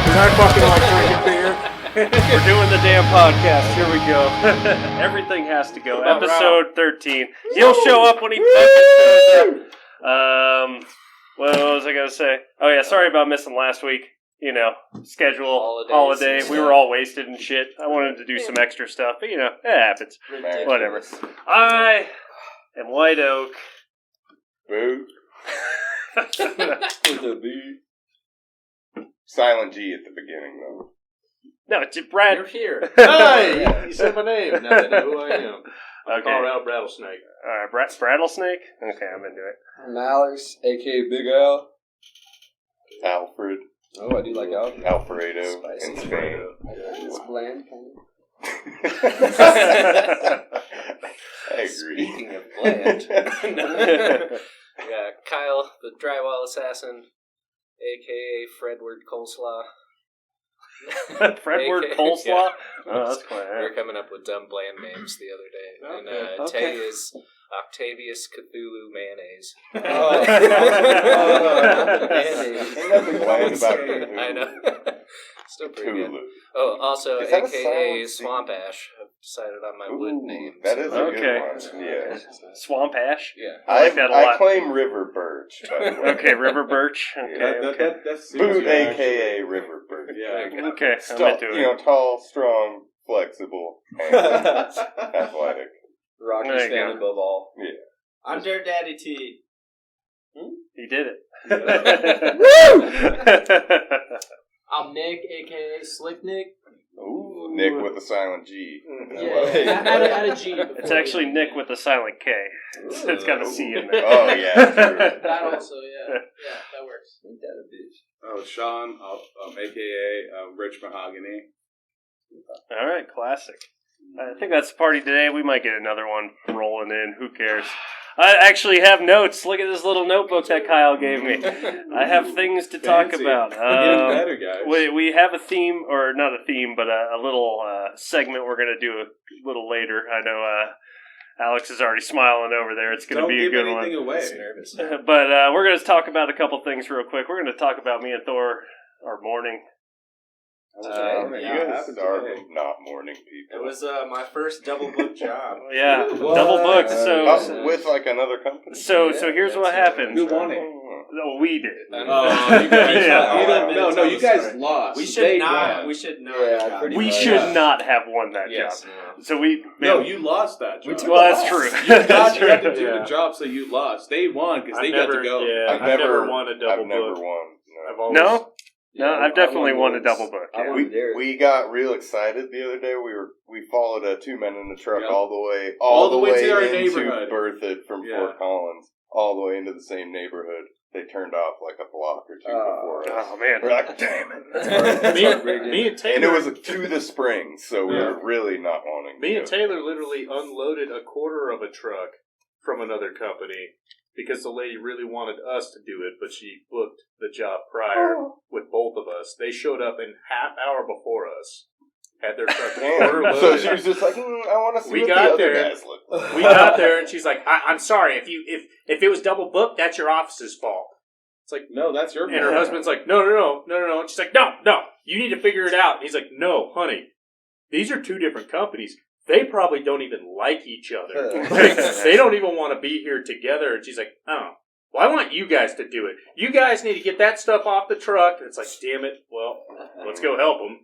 I fucking like drinking beer. We're doing the damn podcast. Here we go. Everything has to go. Episode 13. He'll show up when he fucking shows up. What was I going to say? Oh, yeah, sorry about missing last week. You know, schedule, holiday. We were all wasted and shit. I wanted to do some extra stuff, but, you know, it happens. Ridiculous. Whatever. I am White Oak. Boo. With a B. Silent G at the beginning, though. No, it's Brad. You're here. Hey! You said my name. Now they know who I am. Okay. Colorado Rattlesnake. Rattlesnake? Okay, I'm into it. I'm Alex, a.k.a. Big Al. Alfred. Oh, I do like Alfred. Alfredo. Spicy. In Spain. It's bland, kind of. I agree. Speaking of bland. Yeah, Kyle, the drywall assassin, a.k.a. Fredward Coleslaw. Fredward Coleslaw? Yeah. Oh, that's quite We were coming up with dumb bland names the other day. And Tay is Octavius Cthulhu Mayonnaise. Ain't nothing bland about Cthulhu. I know. Still pretty good. Cthulhu. Oh, also, Is that a a.k.a. silent Swamp Ash. I've decided on my wood name. That is a Okay. good one. Yeah. Swamp Ash? Yeah. I like that a I lot. claim River Birch, by the way. Okay, River Birch. Okay. That's Boo, a.k.a. River Birch. Yeah. Okay, I'm Stuff, into you know, it. tall, strong, flexible, handsome, athletic. Rocky's There you fan go. above all. Yeah. I'm Dirt Daddy T. He did it. I'm Nick, aka Slick Nick. Ooh, Nick with a silent G. Yeah, add a G. It's actually Nick with a silent K. It's got a C in there. Oh, yeah. True. That also, yeah, that works. Ain't that a bitch? Oh, Sean, a.k.a. Rich Mahogany. All right, classic. I think that's the party today. We might get another one rolling in. Who cares? I actually have notes. Look at this little notebook that Kyle gave me. I have things to talk Fancy. about. Getting better, guys. We have a theme, or not a theme, but a little segment we're going to do a little later. I know Alex is already smiling over there. It's going to be a good one. Don't give anything away. Nervous. But we're going to talk about a couple things real quick. We're going to talk about me and Thor, our morning. You guys are not morning people. It was my first double book job. Yeah, What? double booked. So With like another company? so here's what happened. Who won it? No, we did. You guys, Yeah. you guys lost. We They should not. won. We should not. Yeah, pretty We much. should not have won that Yes. job. So we. No, you lost that job. Well, that's true. You got That's you had to true. do the job, so you lost. They won because they got to go. Yeah, I've never won a I've double never book. won. I've always, no, I've definitely won a double book. I Yeah. won Derek. We got real excited the other day. We followed 2 men in the truck Yep. all the way to our into neighborhood. Berthoud from Yeah. Fort Collins, all the way into the same neighborhood. They turned off like a block or two before us. Oh man, We're like, damn it! Me and Taylor, And it was to the Springs, so we were really not wanting. Me to and go. Taylor literally unloaded a quarter of a truck from another company because the lady really wanted us to do it, but she booked the job prior with both of us. They showed up in half hour before us, had their truck quarter Damn. loaded. So she was just like, I want to see We what got the other there. guys look like. We got there, and she's like, "I'm sorry. If it was double booked, that's your office's fault." It's like, no, that's your. and her husband's like, no. And she's like, no, you need to figure it out. And he's like, no, honey, these are two different companies. They probably don't even like each other. They don't even want to be here together. And she's like, oh, well, I want you guys to do it. You guys need to get that stuff off the truck. And it's like, damn it. Well, let's go help them.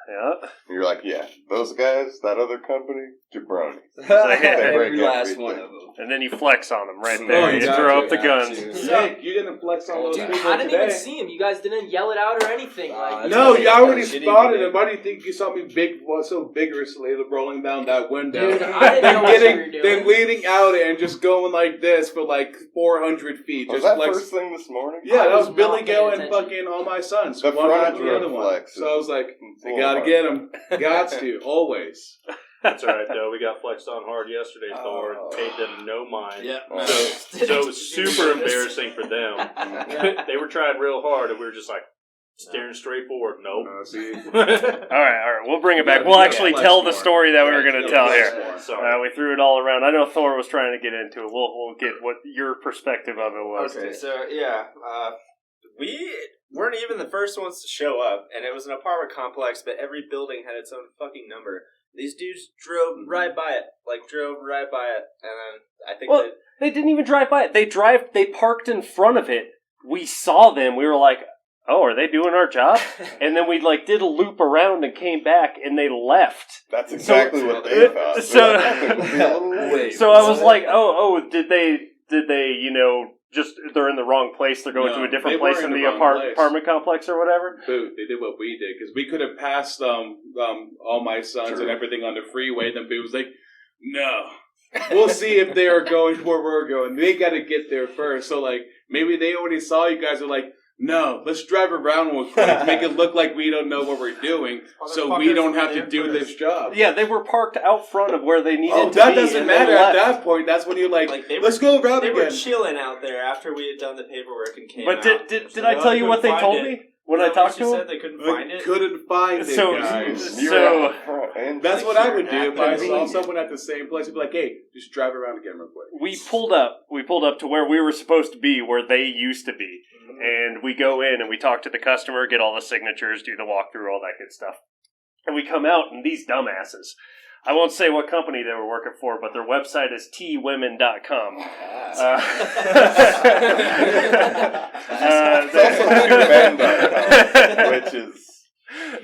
yeah. You're like, yeah, those guys, that other company, jabronis. Every last one of them. And then you flex on them right Oh, there. you You got throw to, up the guns. Nick, you didn't flex on those Dude, people I didn't today. even see him. You guys didn't yell it out or anything. No, you already Shitty spotted game. him. Why do you think you saw me so vigorously rolling down that window? Dude, I didn't know what you were doing. Then leading out and just going like this for like 400 feet. Was Just that flex. first thing this morning? Yeah, I that was was Billy not Go paying and attention. fucking all my sons. The one front after the other row one. flex So I was like, I full gotta hard. get him. Got to, always. That's all right, though. We got flexed on hard yesterday, Thor, and paid them no mind. Yeah. So it was super embarrassing for them. They were trying real hard, and we were just like staring straight forward. Nope. See? All right. We'll bring it back. Yeah, We'll yeah, actually flex tell the more. story that we were going to tell flex here. more. Sorry. We threw it all around. I know Thor was trying to get into it. We'll get what your perspective of it was. Okay, so yeah, we weren't weren't even the first ones to show up, and it was an apartment complex, but every building had its own fucking number. These dudes drove right by it, and then I think they didn't even drive by it. They parked in front of it. We saw them. We were like, oh, are they doing our job? And then we did a loop around and came back, and they left. That's exactly what they thought. So I was like, did they just they're in the wrong place. They're going to a different place in the apartment complex or whatever. Boo! They did what we did because we could have passed all my sons and everything on the freeway. And then Boo was like, "No, we'll see if they are going where we're going. They got to get there first." So maybe they already saw you guys. Are like, "No, let's drive around real quick to make it look like we don't know what we're doing, so we don't have to do this job." Yeah, they were parked out front of where they needed to be. That doesn't matter at that point. That's when you're let's go around again. They were chilling out there after we had done the paperwork and came out. But did I tell you what they told me when I talked to them? Said they couldn't find it. Couldn't find it, guys. So that's what I would do if I saw someone at the same place. I'd be like, "Hey, just drive around again real quick." We pulled up to where we were supposed to be, where they used to be. And we go in and we talk to the customer, get all the signatures, do the walkthrough, all that good stuff. And we come out, and these dumbasses, I won't say what company they were working for, but their website is twomen.com. It's also twomen.com, which is...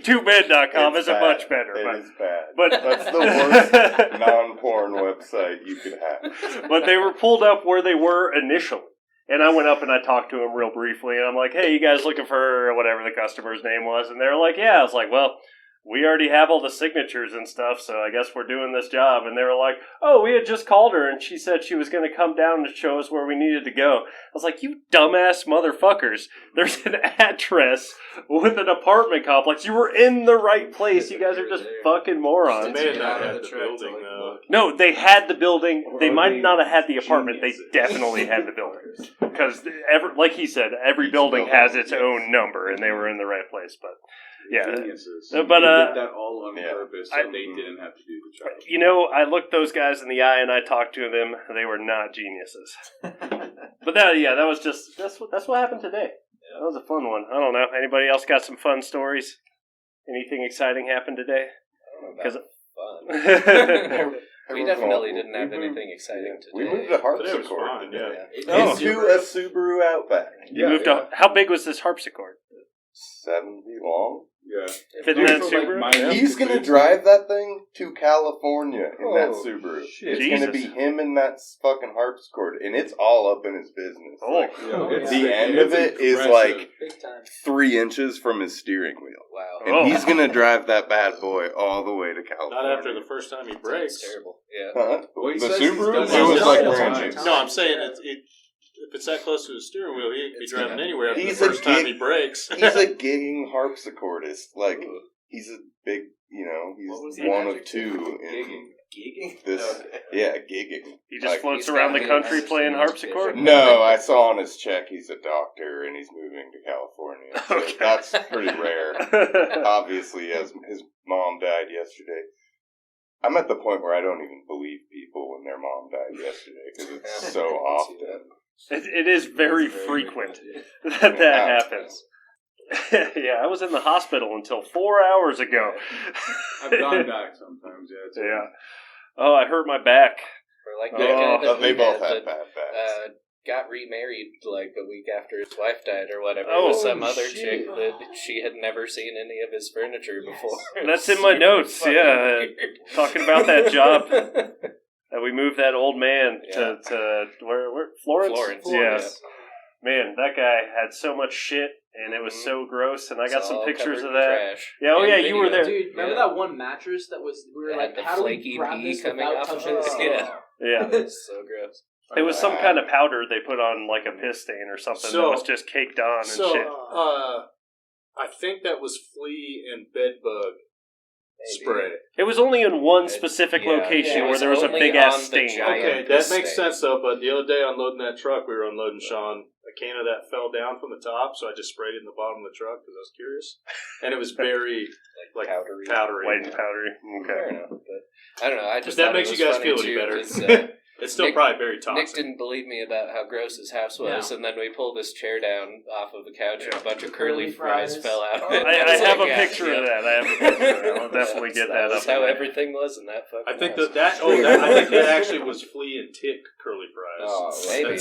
Twomen.com isn't much better. It is bad. But that's the worst non-porn website you could have. But they were pulled up where they were initially. And I went up and I talked to him real briefly, and I'm like, "Hey, you guys looking for whatever the customer's name was?" And they're like, "Yeah." I was like, "Well, we already have all the signatures and stuff, so I guess we're doing this job." And they were like, "Oh, we had just called her, and she said she was going to come down to show us where we needed to go." I was like, "You dumbass motherfuckers. There's an address with an apartment complex. You were in the right place. You guys are just fucking morons." They may not have the building, though. No, they had the building. They might not have had the apartment. They definitely had the building. Because, like he said, every building has its own number, and they were in the right place. But, yeah. Geniuses. But, they did that all on purpose, so they didn't have to do the job. I looked those guys in the eye, and I talked to them. They were not geniuses. But, that was just, that's what happened today. That was a fun one. I don't know. Anybody else got some fun stories? Anything exciting happened today? Because fun. We definitely didn't have anything exciting today. We moved a harpsichord today. Into a Subaru Outback. You moved how big was this harpsichord? 7 feet long. Yeah. Fitting that Subaru? He's going to drive that thing to California in that Subaru. Shit. It's going to be him and that fucking harpsichord, and it's all up in his business. Oh. The end of it is like 3 inches from his steering wheel. Wow. And he's going to drive that bad boy all the way to California. Not after the first time he breaks. That's terrible. Yeah. Huh? Well, The Subaru? It was like brand new. No, I'm saying if it's that close to the steering wheel, he could be driving anywhere after the He's first time he breaks. He's a gigging harpsichordist. Like, he's a big, he's one of two in Gigging? this. Yeah, gigging. He just floats around the country playing harpsichord? No, I saw on his check he's a doctor and he's moving to California. So Okay. that's pretty rare. Obviously, as his mom died yesterday. I'm at the point where I don't even believe people when their mom died yesterday because it's so often. It is very frequent that happens. Yeah, I was in the hospital until 4 hours ago. I've gone back sometimes, yeah. Yeah. Oh, I hurt my back. Or like that guy that They we both had had bad backs. got remarried like a week after his wife died or whatever. Oh, with some other shit. chick that she had never seen any of his furniture before. That's in my notes, yeah. Talking about that job. That we moved that old man to where Florence? Florence. Yeah. Man, that guy had so much shit, and it was so gross, and I got some pictures of that. Trash. Yeah, oh And yeah, video. you were there. Dude, remember that one mattress that was, we were like, the how do we flaky grab pee this coming without off of touching it? the skin? Yeah. It's so gross. It was some kind of powder they put on like a piss stain or something that was just caked on and shit. I think that was flea and bed bug spray. It was only in one specific location where there was a big ass stain. Okay, that makes sense though, but the other day unloading that truck, we were unloading Sean. A can of that fell down from the top, so I just sprayed it in the bottom of the truck because I was curious. And it was very like powdery. White and powdery. Okay. Fair enough, but I don't know. I just That thought makes it you was guys funny feel any too, better. 'cause, It's still Nick- probably very Nick toxic. didn't believe me about how gross his house was, and then we pulled his chair down off of the couch, and a bunch of curly fries fell out. Oh. I have a picture of that. I have a picture of that. I'll definitely get that up. That's how there. everything was in that fucking I think house. I think that actually was flea and tick curly fries. Oh, maybe.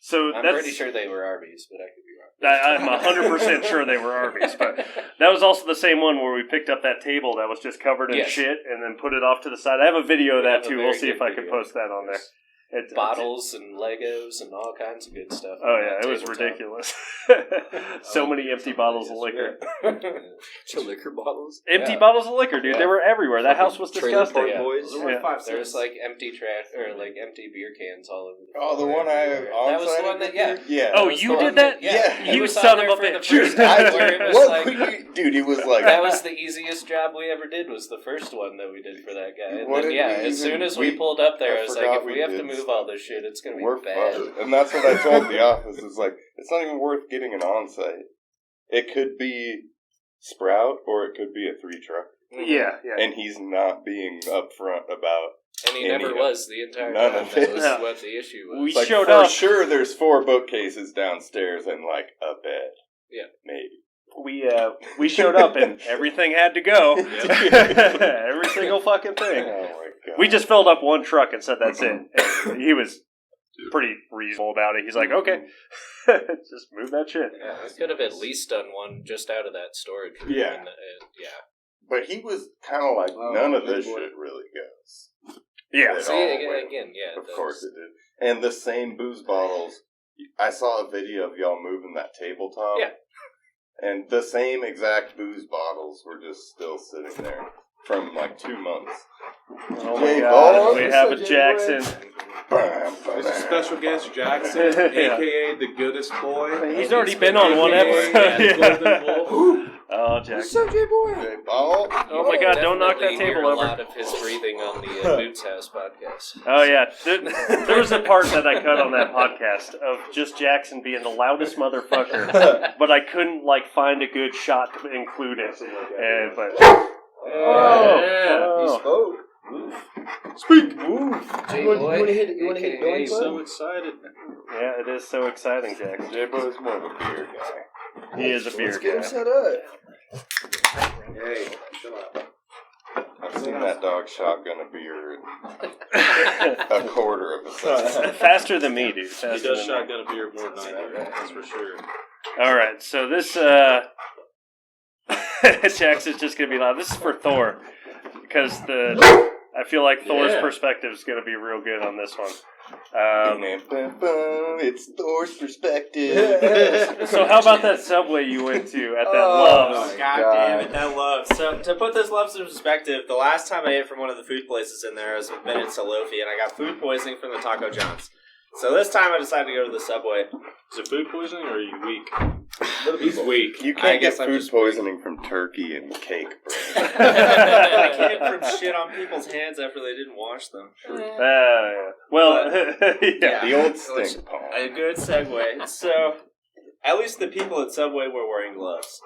So I'm that's, pretty sure they were Arby's, but I could be wrong. I'm 100% sure they were Arby's, but that was also the same one where we picked up that table that was just covered in Yes. shit and then put it off to the side. I have a video of We that have a too. very We'll see good if I can video. post that on there. Bottles and Legos and all kinds of good stuff. Oh on yeah, that it was tabletop. ridiculous. So many empty bottles of liquor. Liquor bottles. Empty Yeah. bottles of liquor, dude. Yeah. They were everywhere. That house was Trailer disgusting. Park Yeah. Boys. Yeah. There was like empty trash or like empty beer cans all over. Oh, the one I That was the one that yeah. Oh, was you the did one that? Yeah. You It was on son there of a for the bitch. first I, time where it was what like- could you, dude? He was like, That was the easiest job we ever did. Was the first one that we did for that guy. And What then, did yeah, we as even- soon as we we- pulled up there, I I was like, forgot if we we have to did move stuff. all this shit, it's gonna be we're bad. fucked. And that's what I told the office. It's like, it's not even worth getting an on-site. It could be Sprout or it could be a 3-truck. Yeah, yeah. And he's not being upfront about. And he Any never of- was the entire none time. of That it. was No. what the issue was. We Like, showed for up. sure, there's 4 bookcases downstairs and like a bed. Yeah. Maybe. We showed up and everything had to go. Every single fucking Oh thing. my god. We just filled up one truck and said that's it. And he was pretty reasonable about it. He's like, okay, just move that shit. Yeah, we could have at least done one just out of that storage room. Yeah. And, yeah. But he was kind of like, none of this shit really goes. Yeah. It See, all again, went. yeah. Of course it did. And the same booze bottles. I saw a video of y'all moving that tabletop. Yeah. And the same exact booze bottles were just still sitting there from like 2 months. Oh my J God. Ball. We have a Jackson. There's a special guest, Jackson, a.k.a. the goodest boy. He's already been on one AKA episode. the Golden Wolf. Oh, Jackson. J Ball. Oh my God, don't knock that Definitely hear table a over. lot of his breathing on the Boots House podcast. Oh yeah, there was a part that I cut on that podcast of just Jackson being the loudest motherfucker, but I couldn't like find a good shot to include it. And but Yeah. He spoke. Speak. J You wanna hit AKA Doink Bud? So excited. yeah, it is so exciting, Jackson. J Ball is more of a beer guy. He is a beer Let's get him guy. set up. Hey, chill out. I've seen that dog shotgun a beer in a quarter of a second. Faster than me, dude. He Faster does than me. shotgun a beer more than I do. That's for sure. All right, so this Jackson's just gonna be loud. This is for Thor because I feel like Thor's Yeah. perspective is gonna be real good on this one. It's Thor's perspective. So how about that Subway you went to at that Oh, Love's? God damn it, that Love's. So, to put this Love's in perspective, the last time I ate from one of the food places in there was with Bennett Salofi, and I got food poisoning from the Taco John's. So this time I decided to go to the Subway. Is it food poisoning or are you weak? He's weak. You I can't guess get I'm food just- poisoning from turkey and cake, bro. I came from shit on people's hands after they didn't wash them. Well, yeah. The old Which- stink palm. A good segue. So, at least the people at Subway were wearing gloves.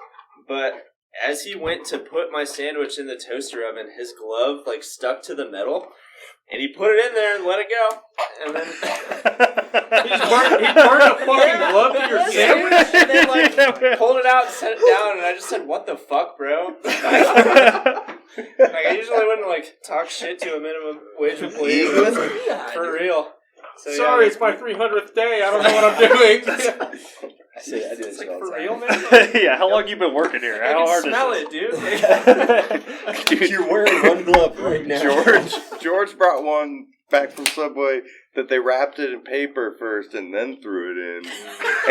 But as he went to put my sandwich in the toaster oven, his glove like stuck to the metal, and he put it in there and let it go. And then He burned a fucking glove to your sandwich? and then like pulled it out and set it down, and I just said, "What the fuck, bro?" Like I usually wouldn't like talk shit to a minimum wage employee, but for real. So, Sorry, yeah, it's my 300th day. I don't know what I'm doing. I say I do it's this like all the for time. real, man. Yeah, how long you been working here? I How can hard smell is it, dude. Dude, You're wearing one glove right now. George brought one back from Subway that they wrapped it in paper first and then threw it in.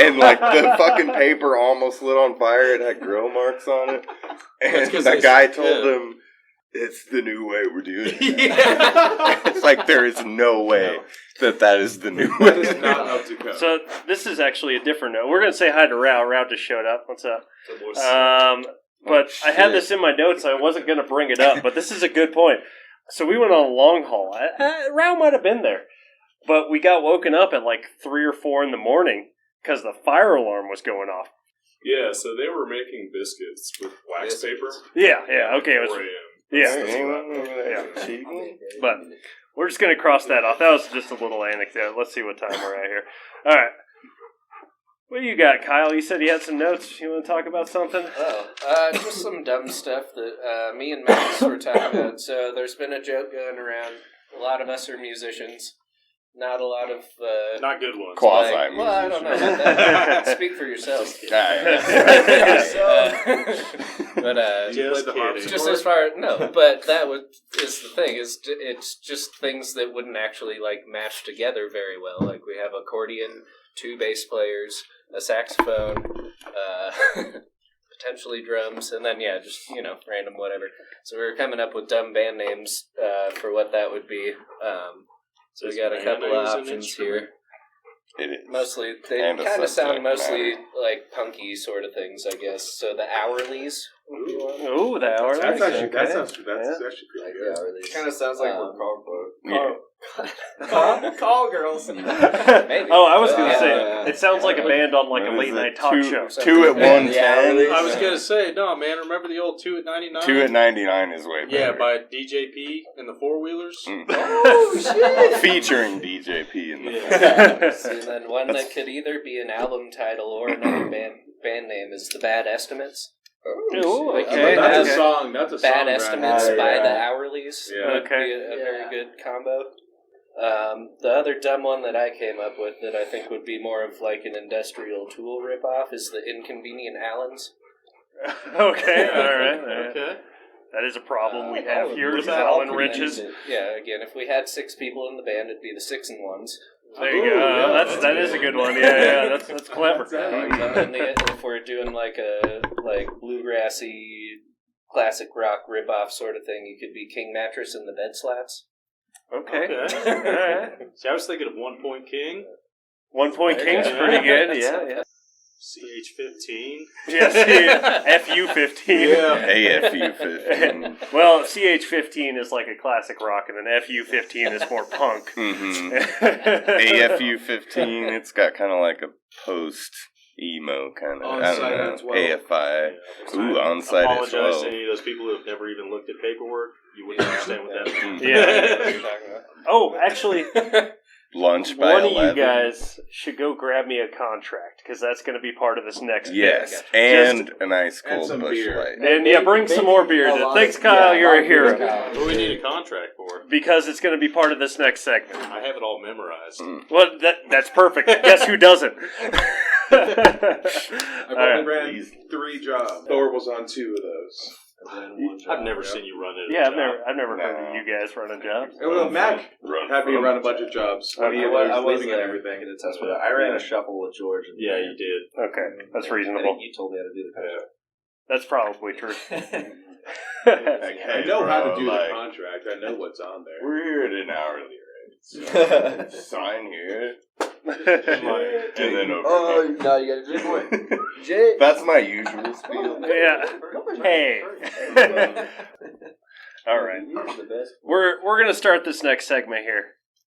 And like the fucking paper almost lit on fire. It had grill marks on it. That's And 'cause the they- guy told yeah. him, it's the new way we're doing it. It's like there is no way that is the new That way. is not up to code. So this is actually a different note. We're gonna say hi to Rao. Rao just showed up. What's up? But I had this in my notes. I wasn't gonna bring it up, but this is a good point. So we went on a long haul. Rao might have been there, but we got woken up at like 3 or 4 in the morning because the fire alarm was going off. Yeah, so they were making biscuits with wax paper. Yeah. Okay. It was. 4 a.m. Yeah. Anyone over there? But We're just going to cross that off. That was just a little anecdote. Let's see what time we're at here. All right. What do you got, Kyle? You said you had some notes. You want to talk about something? Just some dumb stuff that me and Max were talking about. So there's been a joke going around. A lot of us are musicians. Not a lot of... Not good ones. Quasi. well, I don't know about that. Speak for yourself. But just as far but that is the thing. It's just things that wouldn't actually like match together very well. Like we have accordion, 2 bass players, a saxophone, potentially drums, and then just random whatever. So we were coming up with dumb band names for what that would be. So we got a couple of options here. It is. Mostly, they And a kind of sound subject mostly matter. like punky sort of things, I guess. So the Hourlies. Ooh, the hour. That's actually okay. that's actually pretty good. Hourlies. Kind of sounds like we're called Call girls. Maybe. Oh, I was going to say, Yeah. it sounds like a band on like a What is late it? night talk show. 2 at 110. I was going to say, no, man, remember the old 2 at 99? 2 at 99 is way better. Yeah, by DJP and the Four Wheelers. Oh, shit. Featuring DJP in the And then one that could either be an album title or another band name is The Bad Estimates. Ooh, Like, okay. That's a okay. song. That's a song. Bad right? Estimates Oh, by yeah. the Hourlies Yeah. would Okay. be a very good combo. The other dumb one that I came up with that I think would be more of like an industrial Tool ripoff is the Inconvenient Allens. Okay, all right. Okay. That is a problem we have here. What Is about Allen Allen Riches. Yeah, again, if we had 6 people in the band, it'd be the 6 and Ones. There you Ooh, go. yeah, That is a good one. Yeah, that's clever. And then if we're doing like a bluegrassy classic rock ripoff sort of thing, you could be King Mattress and the Bed Slats. Okay. Okay. All right. See, I was thinking of 1 Point King, 1 Point King's pretty good. Yeah. CH15. Yes, FU15. AFU 15. Well, CH15 is like a classic rock, and then FU15 is more punk. Mm-hmm. AFU 15, it's got kind of like a post emo kind of. I On-site don't know. at 12. AFI. Ooh, on site at Apologize 12. to any of those people who have never even looked at paperwork. You wouldn't understand what that means. Yeah. Oh, actually, Lunch by one 11. of you guys should go grab me a contract, because that's going to be part of this next Yes, bit. and an ice and cold some Busch beer. Light. And yeah, bring some more beer. Thanks, Kyle. You're a hero. What do we need a contract for? Because it's going to be part of this next segment. I have it all memorized. Well, that's perfect. Guess who doesn't? I've All right. only ran 3 jobs. Thor was on 2 of those. I've never seen you run it. Yeah, I've never heard of you guys running jobs. Well, Mac Run had me from run a bunch of jobs. Okay. He I was leaving and there. everything. I ran a shuffle with George. Yeah, you did. Okay, that's reasonable. You told me how to do the contract. That's probably true. I know how to do the contract. I know what's on there. We're here at an hourly rate. So sign here. And then over no, you gotta drink more. here. Jay. That's my usual spiel. Yeah. Hey. All right. We're gonna start this next segment here,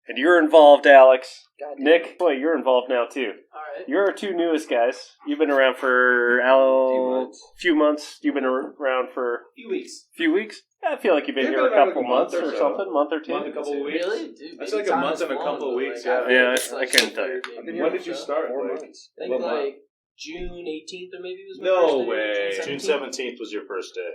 and you're involved, Alex. Nick, boy, you're involved now too. Alright. You're our 2 newest guys. You've been around for a few months. You've been around for Few weeks. few weeks. I feel like you've been They've here a been about couple like a month months or or so. something, month or 2. Month, a couple of weeks. Really? Dude, That's maybe like a time month has and a flown, couple of but, weeks, like, yeah. I feel Yeah, like it's I like couldn't tell you. maybe When did you start? 4 Like, months. I think what month? like June 18th or maybe was my No first day. way. June 17th. 17th was your first day.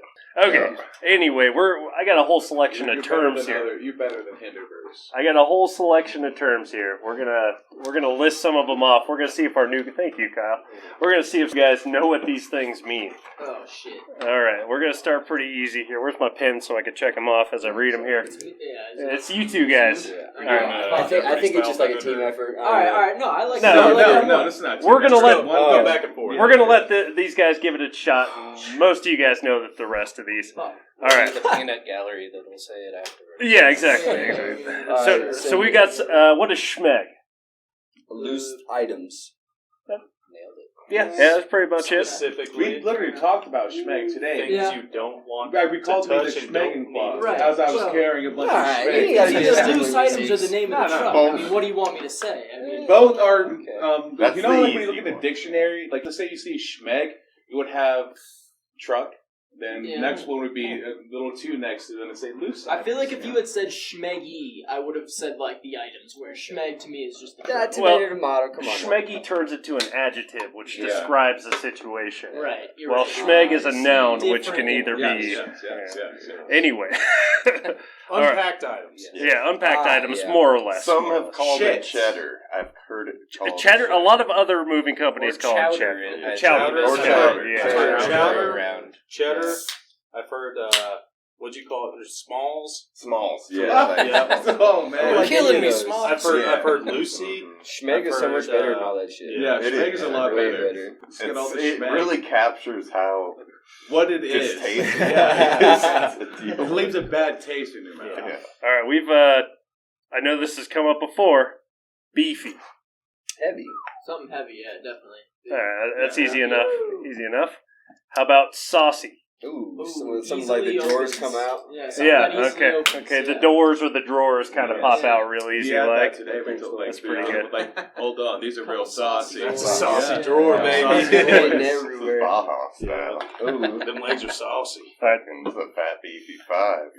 Okay. Anyway, I got a whole selection of terms here. You're better than Hinderverse. I got a whole selection of terms here. We're gonna list some of them off. We're gonna see if thank you, Kyle. We're gonna see if you guys know what these things mean. Oh shit. All right, we're gonna start pretty easy here. Where's my pen so I can check them off as I read them here? Yeah. It's you 2 guys. All I think it's just like a team effort. All right. No, I like. No, No, that's not. We're gonna let- go back and forth. We're gonna let these guys give it a shot. Most of you guys know the rest of these. Fuck. All right. The peanut gallery that'll say it afterwards. Yeah, exactly. So we got what is schmeg? Loose items. Nailed it. Yeah, that's pretty much it. Specifically, We literally talked about Schmeg today. things Yeah. you don't want. I recalled to me the touch and don't Schmegging clause Right. as I was Well, carrying a bunch alright, of you Schmeg. gotta The Yeah. loose items are the name of the No, truck. both. I mean, what do you want me to say? I mean, Both are, That's you know, the like when you look easy in the one. dictionary, like let's say you see Schmeg, you would have truck, Then Yeah. next one would be a little too next, and then say loose. I feel like if you had said Schmeggy, I would have said like the items. Where Schmeg to me is just the Tomato, tomato, come on. Schmeggy turns it to an adjective, which Yeah. describes a situation. right. You're Well, right. Schmeg is a noun, which Different. can either be... Yes. Anyway. Unpacked items. Yeah, unpacked items, yeah. more or less. Some have called it Shit. cheddar. I've heard it called Cheddar, a lot of other moving companies Or call it chowder. cheddar. Chowder. Or chowder, yeah. Chowder. Around. Cheddar. I've heard, what'd you call it? There's Smalls. Smalls. Yeah. Yeah. Oh man. You're killing me, Small. I've heard Lucy. Schmeg is so I've much heard, better than all that shit. Yeah, It Schmeg is is a lot Way better. Let's get all the It Schmeg. really captures how What it is. distasteful Yeah. it is. It leaves a bad taste in your mouth. Yeah. All right, we've, I know this has come up before. Beefy. Heavy. Something heavy, yeah, definitely. That's easy enough. Easy enough. How about saucy? Ooh, Ooh, something like the easily drawers opens. come out. Yeah, something that Yeah, easily okay. opens, Okay, the yeah. doors or the drawers kind of Yeah. pop Yeah. out real easy, Yeah, like. today. That's pretty good. Like, hold on, these are real saucy. That's a saucy Yeah. drawer, Yeah. baby. Saucy Hitting drawers. This is everywhere. Baja style. Ooh. Them legs are saucy. Fucking the fat beefy 5.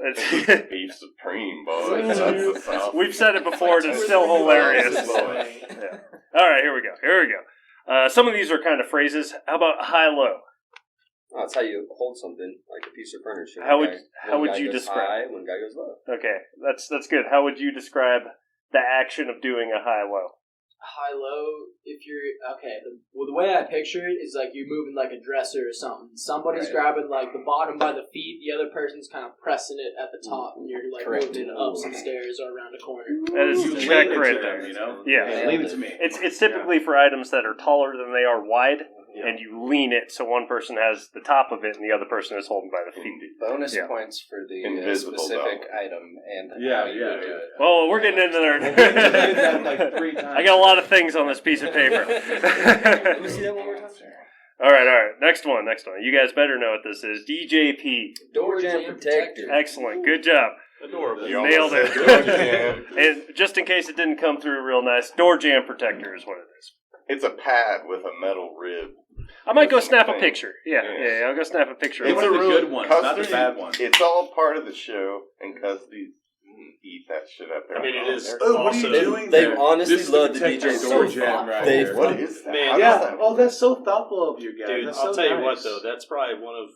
It's- Beef supreme, boys. That's the sauce. We've said it before, and it's still hilarious. Yeah. All right, here we go. Some of these are kind of phrases. How about high-low? Oh, that's how you hold something, like a piece of furniture. How One would- guy- how one would guy you goes describe high, one guy goes low. Okay, that's good. How would you describe the action of doing a high-low? High low. If you're okay, the way I picture it is like you're moving like a dresser or something. Somebody's Right. grabbing like the bottom by the feet, the other person's kind of pressing it at the top, and you're like Correct. moving it up some stairs or around a corner. That is You the lean check it right to there. them, you know? Yeah. Leave it to me. It's typically for items that are taller than they are wide, Yeah. and you lean it so one person has the top of it and the other person is holding by the feet. Bonus Yeah. points for the Invisible, specific though. item and Yeah, how you yeah, do yeah. it. Well, we're getting into Well, we did that there. like 3 times. I got a lot of things on this piece of paper. Let me see that one more time. All right. Next one. You guys better know what this is. DJP. Door jam protector. Excellent. Good job. Adorable. You Nailed almost it. said door jam. And just in case it didn't come through real nice, door jam protector is what it is. It's a pad with a metal rib. I might go snap a Thing. picture. Yeah, Yeah. I'll go snap a picture. It's of a it. the good ones, not the bad ones. It's all part of the show, and Custody eat that shit up there. I mean, it is. Oh, what are you also- doing They there? honestly This is love the protect DJ your door door jam right They here. What is that? Man, How does Yeah. that Oh, that's so thoughtful of you guys. Dude, That's I'll so tell you nice. what, though. That's probably one of...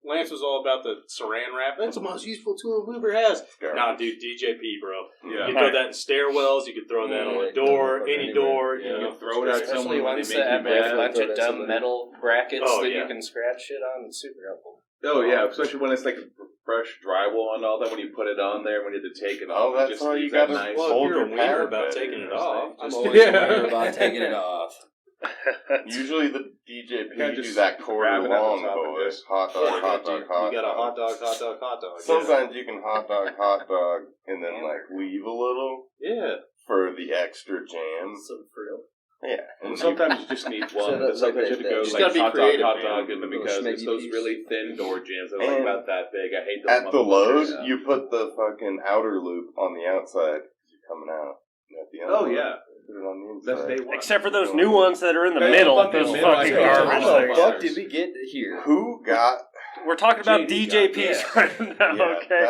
Lance was all about the saran wrap. That's the most useful tool Hoover has. garbage? Nah, dude, DJP, bro. Yeah. You can throw that in stairwells. You can throw that on a door, any door. You You know. can throw it at Especially someone when ones they make that you have a mad. bunch throw of it at dumb somebody. metal brackets Oh, that yeah. you can scratch shit on. It's super helpful. Oh yeah, especially when it's like fresh drywall and all that. When you put it on there, when you have to take it off, Oh, that's it just why leaves you that gotta nice. Well, hold if you're your a wiener pad about better, taking it you off, I'm just always worried about taking it off. Usually the DJP Can't do just that quarter grab it at the long, top and boys. just- Hot dog, Yeah, hot dog, you hot got a dog. hot dog, hot dog, hot dog. Sometimes you can hot dog, and then like leave a little Yeah. for the extra jam. Some for real. Yeah, And sometimes you just need one. that's But sometimes like you have to that- go you just like gotta be hot creative, dog, man. and then Little because it's schmeggy those piece. really thin door jams that are like And about that big. I hate those. at the motherfuckers. lows, Yeah. you put the fucking outer loop on the outside. You're coming out. And at the Oh other yeah, put it on the that's inside. day one. Except for those new ones that are in the Yeah, middle. fucking Those middle, fucking I know. garbage How the things. fuck did we get here? Who got? We're talking about JD DJPs right now, Yeah, okay?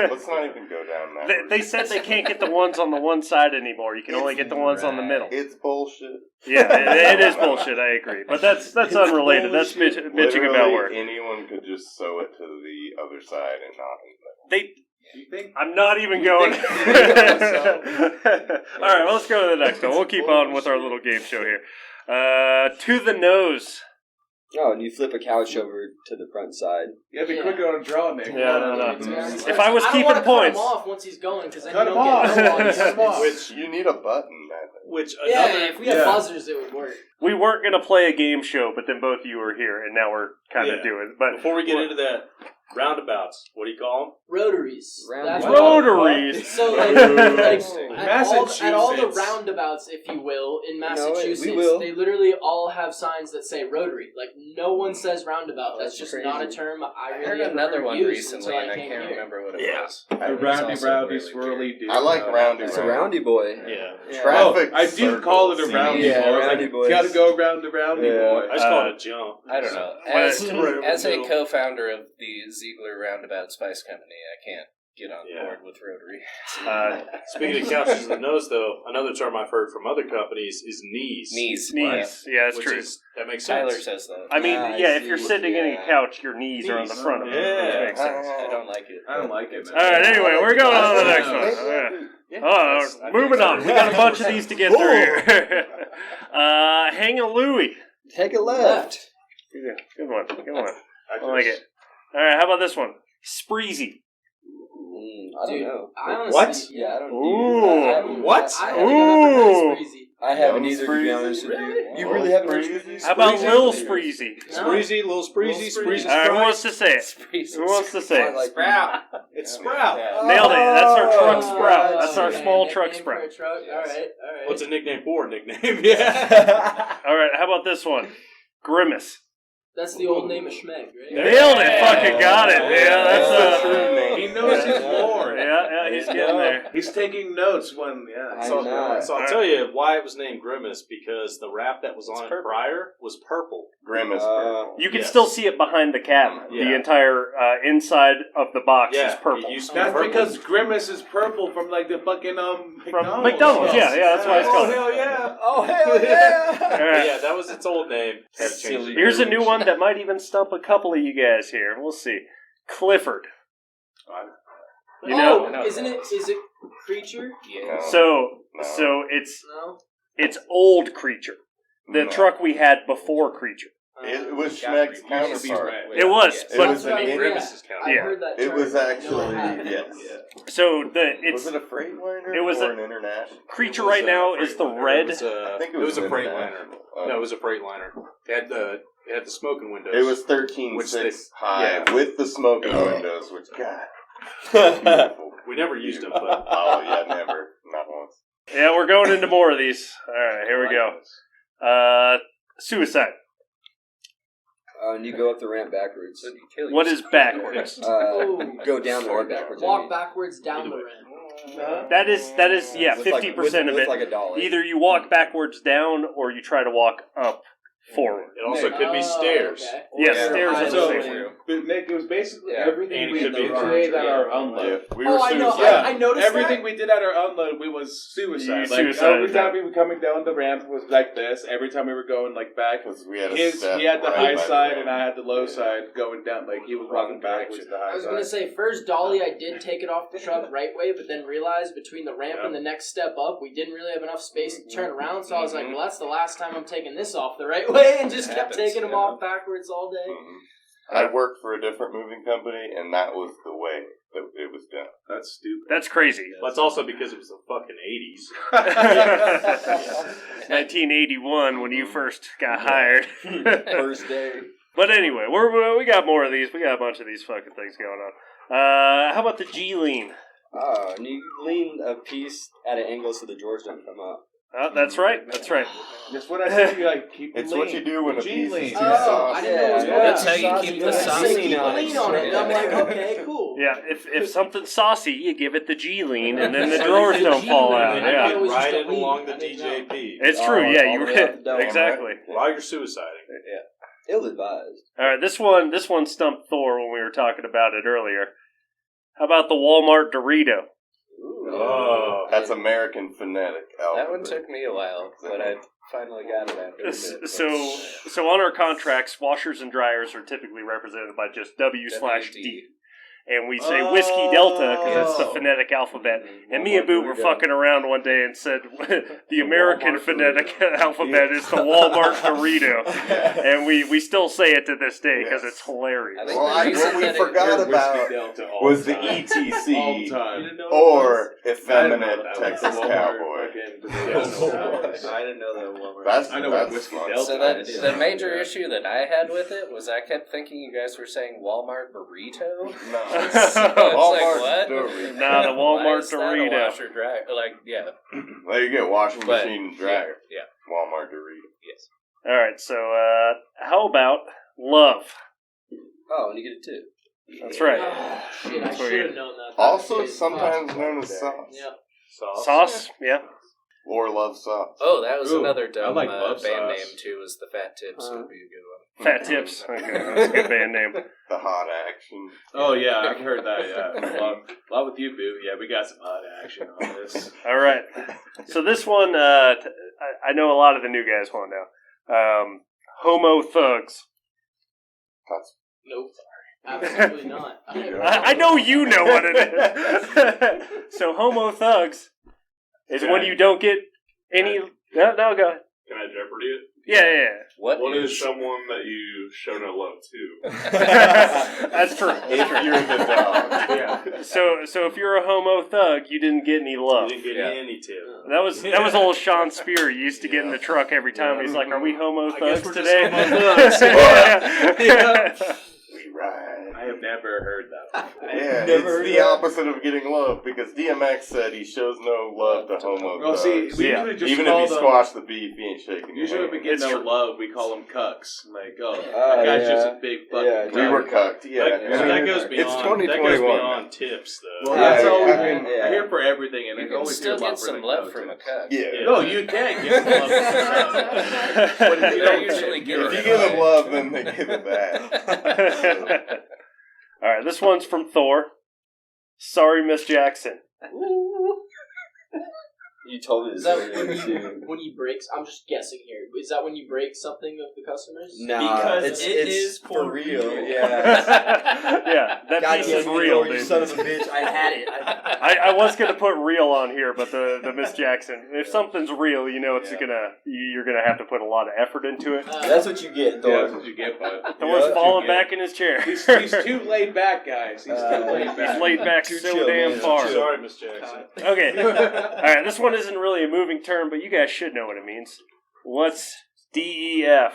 let's not even go down that. route. They said they can't get the ones on the one side anymore. You can only get the ones on the middle. It's bullshit. Yeah, it is bullshit. I agree, but that's unrelated. That's bitching Literally, about work. anyone could just sew it to the other side and not. They. You think? I'm not even going. All right, well, let's go to the next one. We'll keep on with our little game show here. To the nose. Oh, and you flip a couch over to the front side. You have to be quicker on drawing there. Yeah, no. If If I was keeping cut points- him off once he's going, because then Cut you him don't off. get no one. Cut him off. Which you need a button. I think. Which Yeah, another... if we had Yeah. buzzers, it would work. We weren't going to play a game show, but then both of you were here, and now we're kind of Yeah. doing it. But Before we get into that, Roundabouts. What do you call them? Rotaries. That's what- Rotaries. So like at all the roundabouts, if you will, in Massachusetts, we will. they literally all have signs that say rotary. Like no one says roundabout. That's just crazy. not a term I I really heard have another ever one used recently, until and I came can't here. remember what it was. A It was roundy, also rowdy, really swirly weird. dude. I like roundy. It's a roundy boy. Yeah. Traffic. I do call it a roundy Yeah, boy. roundy Like, boys. you gotta go around the roundy Yeah. boy. I just call it a jump. I don't know. As- As a co-founder of the Ziegler Roundabout Spice Company, I can't get on Yeah. board with Rotary. Speaking of couches in the nose, though, another term I've heard from other companies is knees. Knees. Knees. Yeah, that's Which true. That makes Tyler sense. says that. I mean, I yeah, if see. you're sitting in a couch, your knees are on the Knees. front of it. Yeah. That makes sense. I don't like it. I don't like it, man. All right, anyway, we're going on to the next one. Moving on. We got a bunch of these to get through here. Hang a Louie. Take a left. Yeah, good one. Good one. I like it. All right, how about this one? Spreezy. I don't know. I honestly, What? Yeah, I don't. Ooh. What? I haven't ever heard Spreezy. I haven't No either, to be honest with Really? you. You really haven't heard Spreezy? How about Lil Spreezy? No. Spreezy, little Spreezy, Spreezy. All right, who wants to say it? Spreezy. Who wants to say I it? like Sprout. It's Sprout. Yeah. Nailed it. That's our truck Oh, Sprout. That's our okay. small Nickname truck for Sprout. a truck. All right. What's a nickname for a nickname? Yeah. All right, how about this one? Grimace. That's the old name of Schmeg, right? Nailed it. Fucking got it. Yeah, That's that's the true name. He knows his lore. yeah, he's getting there. He's taking notes when, yeah. I know. So I'll tell you why it was named Grimace, because the wrap that was on it purple. prior was purple. Grimace. You can Yes. still see it behind the cabinet. The Yeah. entire inside of the box Yeah, is purple. it used to be That's purple. because Grimace is purple from like the fucking From McDonald's, yeah, that's why it's Oh, called. hell yeah. Oh, hell yeah! All But right. yeah, that was its old name. Had to change it. Here's a new one that might even stump a couple of you guys here. We'll see. Clifford. You know? I know isn't that. it? Is it creature? Yeah. So No. it's old Creature. The No. truck we had before Creature. It was Gotta Schmeg's be- counterpart. It was, Yes. but It was That's what I an mean, Grimace's yeah. count. I Yeah. heard that It term. was No, I actually, haven't. yes. so Was it a Freightliner It was or a- an international? Creature It was right a now is the Freightliner. red. I think It was a an Freightliner. international. No, it was a Freightliner. It had the smoking windows. It was 13.6 high yeah. with the smoking windows, which, God, beautiful. We never used them, but Oh, yeah, never. Not once. Yeah, we're going into more of these. All right, here we go. Suicide. And you go up the ramp backwards. What is backwards? Go down the ramp backwards. Walk backwards down the ramp. That is yeah, With like- 50% of with it. like a dolly. Either you walk backwards down or you try to walk up forward. it also could be Oh, stairs. okay. Yeah, Yeah. stairs I is So, the same. but Nick, it was basically Yeah. everything And it we could be did furniture, at our unload. We Oh, were I know. suicide. I noticed Everything we did at our unload, we was suicide. Like Suicide. every time we were coming down the ramp was like this. Every time we were going like back, Because we had a he step had the right high by side the and I had the low side going down. Like he was walking backwards to the high I was side. gonna say first dolly, I did take it off the truck right way, but then realized between the ramp and the next step up, we didn't really have enough space to turn around. So I was like, well, that's the last time I'm taking this off the right way, and just kept Happens, taking them yeah. off backwards all day. Mhm. I worked for a different moving company, and that was the way that it was done. That's stupid. That's crazy. But it's also because it was the fucking 80s. 1981 when you first got hired. First day. But anyway, we got more of these. We got a bunch of these fucking things going on. How about the G-lean? And you lean a piece at an angle so the drawers don't come up. That's right. That's right. That's what I said. You like keep It's lean. what you do when a piece G-lean. is too Oh, soft. I didn't know it was called That's how you saucy. keep It the was saucy keep on it. lean on it. And I'm like, okay, cool. Yeah, if something's saucy, you give it the G-lean, and then the drawers don't fall out. And Yeah, you was just ride a it lean. along the I didn't know. DJP it's true. Yeah, all you the way out the dome, exactly. while you're suiciding. Ill-advised. All right, this one stumped Thor when we were talking about it earlier. How about the Walmart Dorito? Oh. That's American phonetic alphabet. That one took me a while, but I finally got it after a bit. So on our contracts, washers and dryers are typically represented by just W/D. and we say Whiskey Delta because it's the phonetic alphabet. And me and Boot were fucking around one day and said the American phonetic alphabet is the Walmart Dorito, and we still say it to this day because it's hilarious. What we forgot about was the ETC or effeminate Texas Cowboy. I didn't know that Walmart. I know what Whiskey Delta So the major issue that I had with it was I kept thinking you guys were saying Walmart burrito. No, It's like, what? Dorito. Nah, the Why Walmart is that a Dorito. washer dryer? Like, yeah. There you go, washing But, machine and dryer. Yeah. Walmart Dorito. Yes. All right, so how about love? Oh, and you get it too. That's right. Oh, shit, I That's where should you- have known that. Also, sometimes known as sauce. Yep. Sauce? Yeah. Or love sauce. Oh, that was Ooh, another I dumb like love band sauce. name, too, was the Fat Tips would be a good one. Fat Tips. Okay, that's a good band name. The hot action. Oh yeah, I've heard that. Yeah, a lot with you, Boo. Yeah, we got some hot action on this. All right. So this one, I know a lot of the new guys want to know. Homo Thugs. That's Nope. Absolutely not. I know you know what it is. So Homo Thugs is when you don't get any... No, go ahead. Can I Jeopardy it? Yeah. What is someone that you show no love to? That's true. if you're the dog. Yeah. So if you're a homo thug, you didn't get any love. You didn't get any tip. That was old Sean Spear. He used to get in the truck every time. He's like, "Are we homo I guess thugs we're today?" just homo thugs. Yeah. We ride. I have never heard that. Yeah, Never heard it's the that. opposite of getting love because DMX said he shows no love to homo Well, see, thugs. we Yeah. usually just Even if call he them. squashed the beef, he ain't shaking your Usually, if we hand. get It's no true. love, we call them cucks. Like, oh, Oh, that guy's yeah. just a big fucking. Yeah, cuck. We were cucked, yeah. That goes beyond. It's That 2021. goes beyond tips, though. Well, Yeah, that's all we. I mean, I'm here for everything, and You I can always still hear get some love from a cuck. Yeah. No, you can get love from a cuck. But But you don't usually give If it. you give them love, then they give it back. All right, this one's from Thor. Sorry, Miss Jackson. You told me this Is that earlier, when you break? I'm just guessing here. Is that when you break something of the customers? No, Because it's, it it's is for real. real. Yeah. Yeah, that God piece damn is you, real, Thor, you dude. son of a bitch! I had it. I was gonna put real on here, but the Miss Jackson. If something's real, you know it's you're gonna have to put a lot of effort into it. That's what you get, Yeah, Thor. that's what you get, bud. Thor's Yeah. falling back in his chair. He's too laid back, guys. He's too laid back. He's laid back Too so chill, damn man. far. Sorry, Miss Jackson. Okay. All right, this one isn't really a moving term, but you guys should know what it means. What's DEF?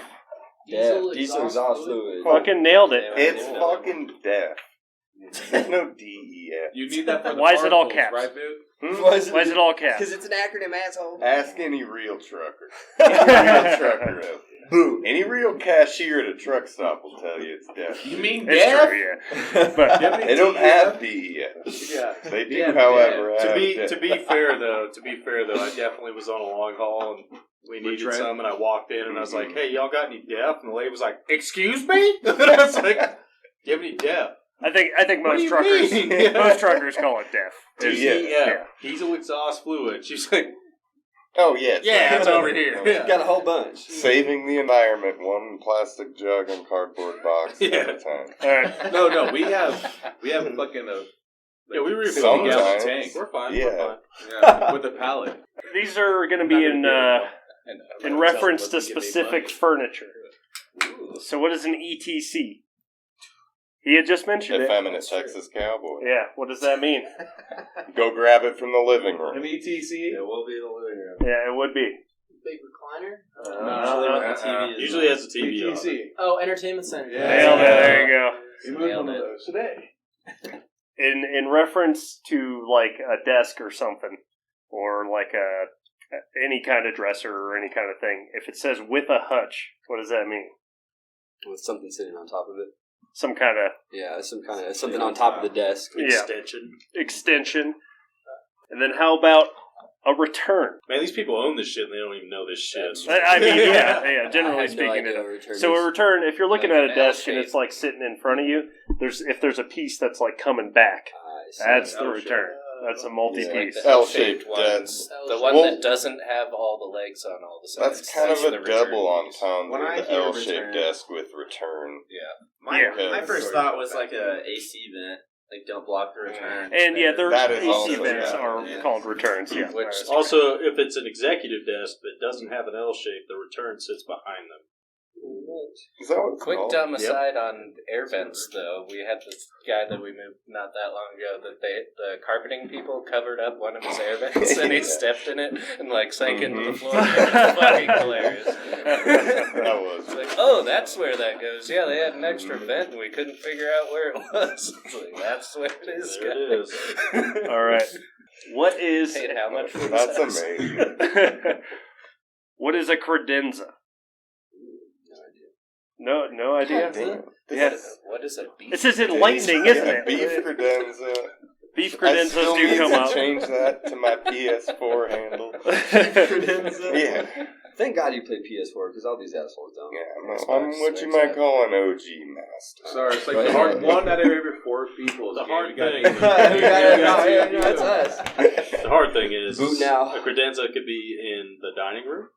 Diesel exhaust fluid. Fucking nailed it. It's fucking death. There's no DEF. You need that for the Why is it all particles, caps? right, dude? Why is Why is it all caps? Because it's an acronym, asshole. Ask any real trucker. Any real trucker out there. Any real cashier at a truck stop will tell you it's death. You mean It's death? true, yeah. But They don't have DEF. Yeah. They do, Yeah, however, To have be death. to be fair though, I definitely was on a long haul and we needed Trent? some, and I walked in and I was like, "Hey, y'all got any def?" And the lady was like, "Excuse me?" And I was like, "Do you have any def?" I think What do most you truckers mean? most truckers call it DEF. Yeah. Diesel exhaust fluid. She's like, Oh, yeah. "Yeah, it's over here." Yeah. Got a whole bunch. Saving the environment one plastic jug and cardboard box at a time. All right. No, we have fucking a. Yeah, we refill Sometimes. the gallon Tank. We're fine. Yeah. We're fine. Yeah, with a pallet. These are going to be in reference to specific furniture. So what is an ETC? He had just mentioned it. Effeminate Texas Cowboy. Yeah, what does that mean? Go grab it from the living room. An ETC? It will be the living room. Yeah, it would be. Big recliner? Usually when the TV is Usually on. has a TV on. ETC. Oh, entertainment center. Yeah. Nailed it. There you go. We moved one of those today. In reference to like a desk or something, or like any kind of dresser or any kind of thing, if it says with a hutch, what does that mean? With something sitting on top of it. Some kind of Yeah, something on top of the desk. extension. And then how about a return? Man, these people own this shit and they don't even know this shit. I mean, yeah, I generally had no speaking. idea what a return So is. a return, if you're looking Like at a an desk and L-shape. it's like sitting in front of you, if there's a piece that's like coming back, I see. that's the L-shape. return. That's a multi-piece. Like the L-shaped ones. desk. The one Well- that doesn't have all the legs on all the sides. That's kind of the a return double piece. entendre When I with the hear L-shaped return- desk with return. My Yeah. my first thought was like a AC vent. Like, don't block the return. And yeah, their That is AC also vents bad. are called returns. Yeah. Which Also, if it's an executive desk that doesn't have an L shape, the return sits behind them. Is that what it's quick called? dumb aside on air vents, though, we had this guy that we moved not that long ago that the carpeting people covered up one of his air vents and he stepped in it and like sank into the floor. It was fucking hilarious. That was. It's like, oh, that's where that goes. Yeah, they had an extra vent and we couldn't figure out where it was. It's like, that's where it is. There it is. All right. What is Paid how much for That's this? amazing. what is a credenza? No idea. Yes. What is a beef? This is enlightening, isn't it? Beef credenza. Beef I credenzas still do need come to up. change that to my PS4 handle. Yeah. Thank God you played PS4 because all these assholes don't. Yeah, I'm what you might call an OG master. Sorry, it's like the hard one out of every 4 people. The hard thing. That's us. The hard thing is, Boot now. a credenza could be in the dining room,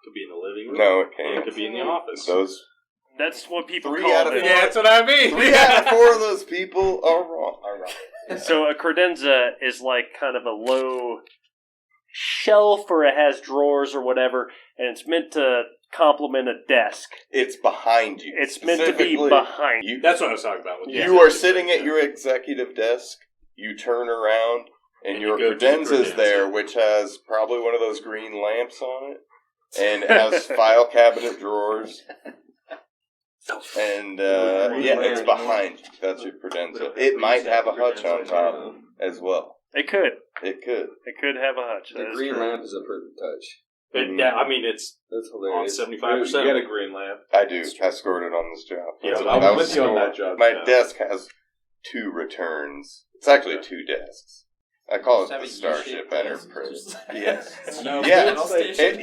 could be in the living room, No, it or it can't. could be in the office. Those That's what people 3 call out of it. 4. Yeah, that's what I mean. 3 out of 4 of those people are wrong. So a credenza is like kind of a low shelf, or it has drawers or whatever, and it's meant to complement a desk. It's behind you. It's meant to be Specifically, behind. you. That's what I was talking about. With You are sitting at your executive desk. You turn around, and And your you go to the credenza's credenza. there, which has probably one of those green lamps on it, and it has file cabinet drawers. And yeah, it's behind you. That's your credenza. It might have a hutch on top as well. It could. It could. It could have a hutch. The That is green true. lamp is a perfect touch. Yeah, I mean, it's That's on hilarious. 75%. You got a green lamp. I do. I scored it on this job. Yeah, That's- I that was with you on scored. that job. My Yeah. desk has 2 returns. It's actually 2 desks. I call it Have the a Starship U-shaped desk. Enterprise. Yes. No, Yeah, it's like- it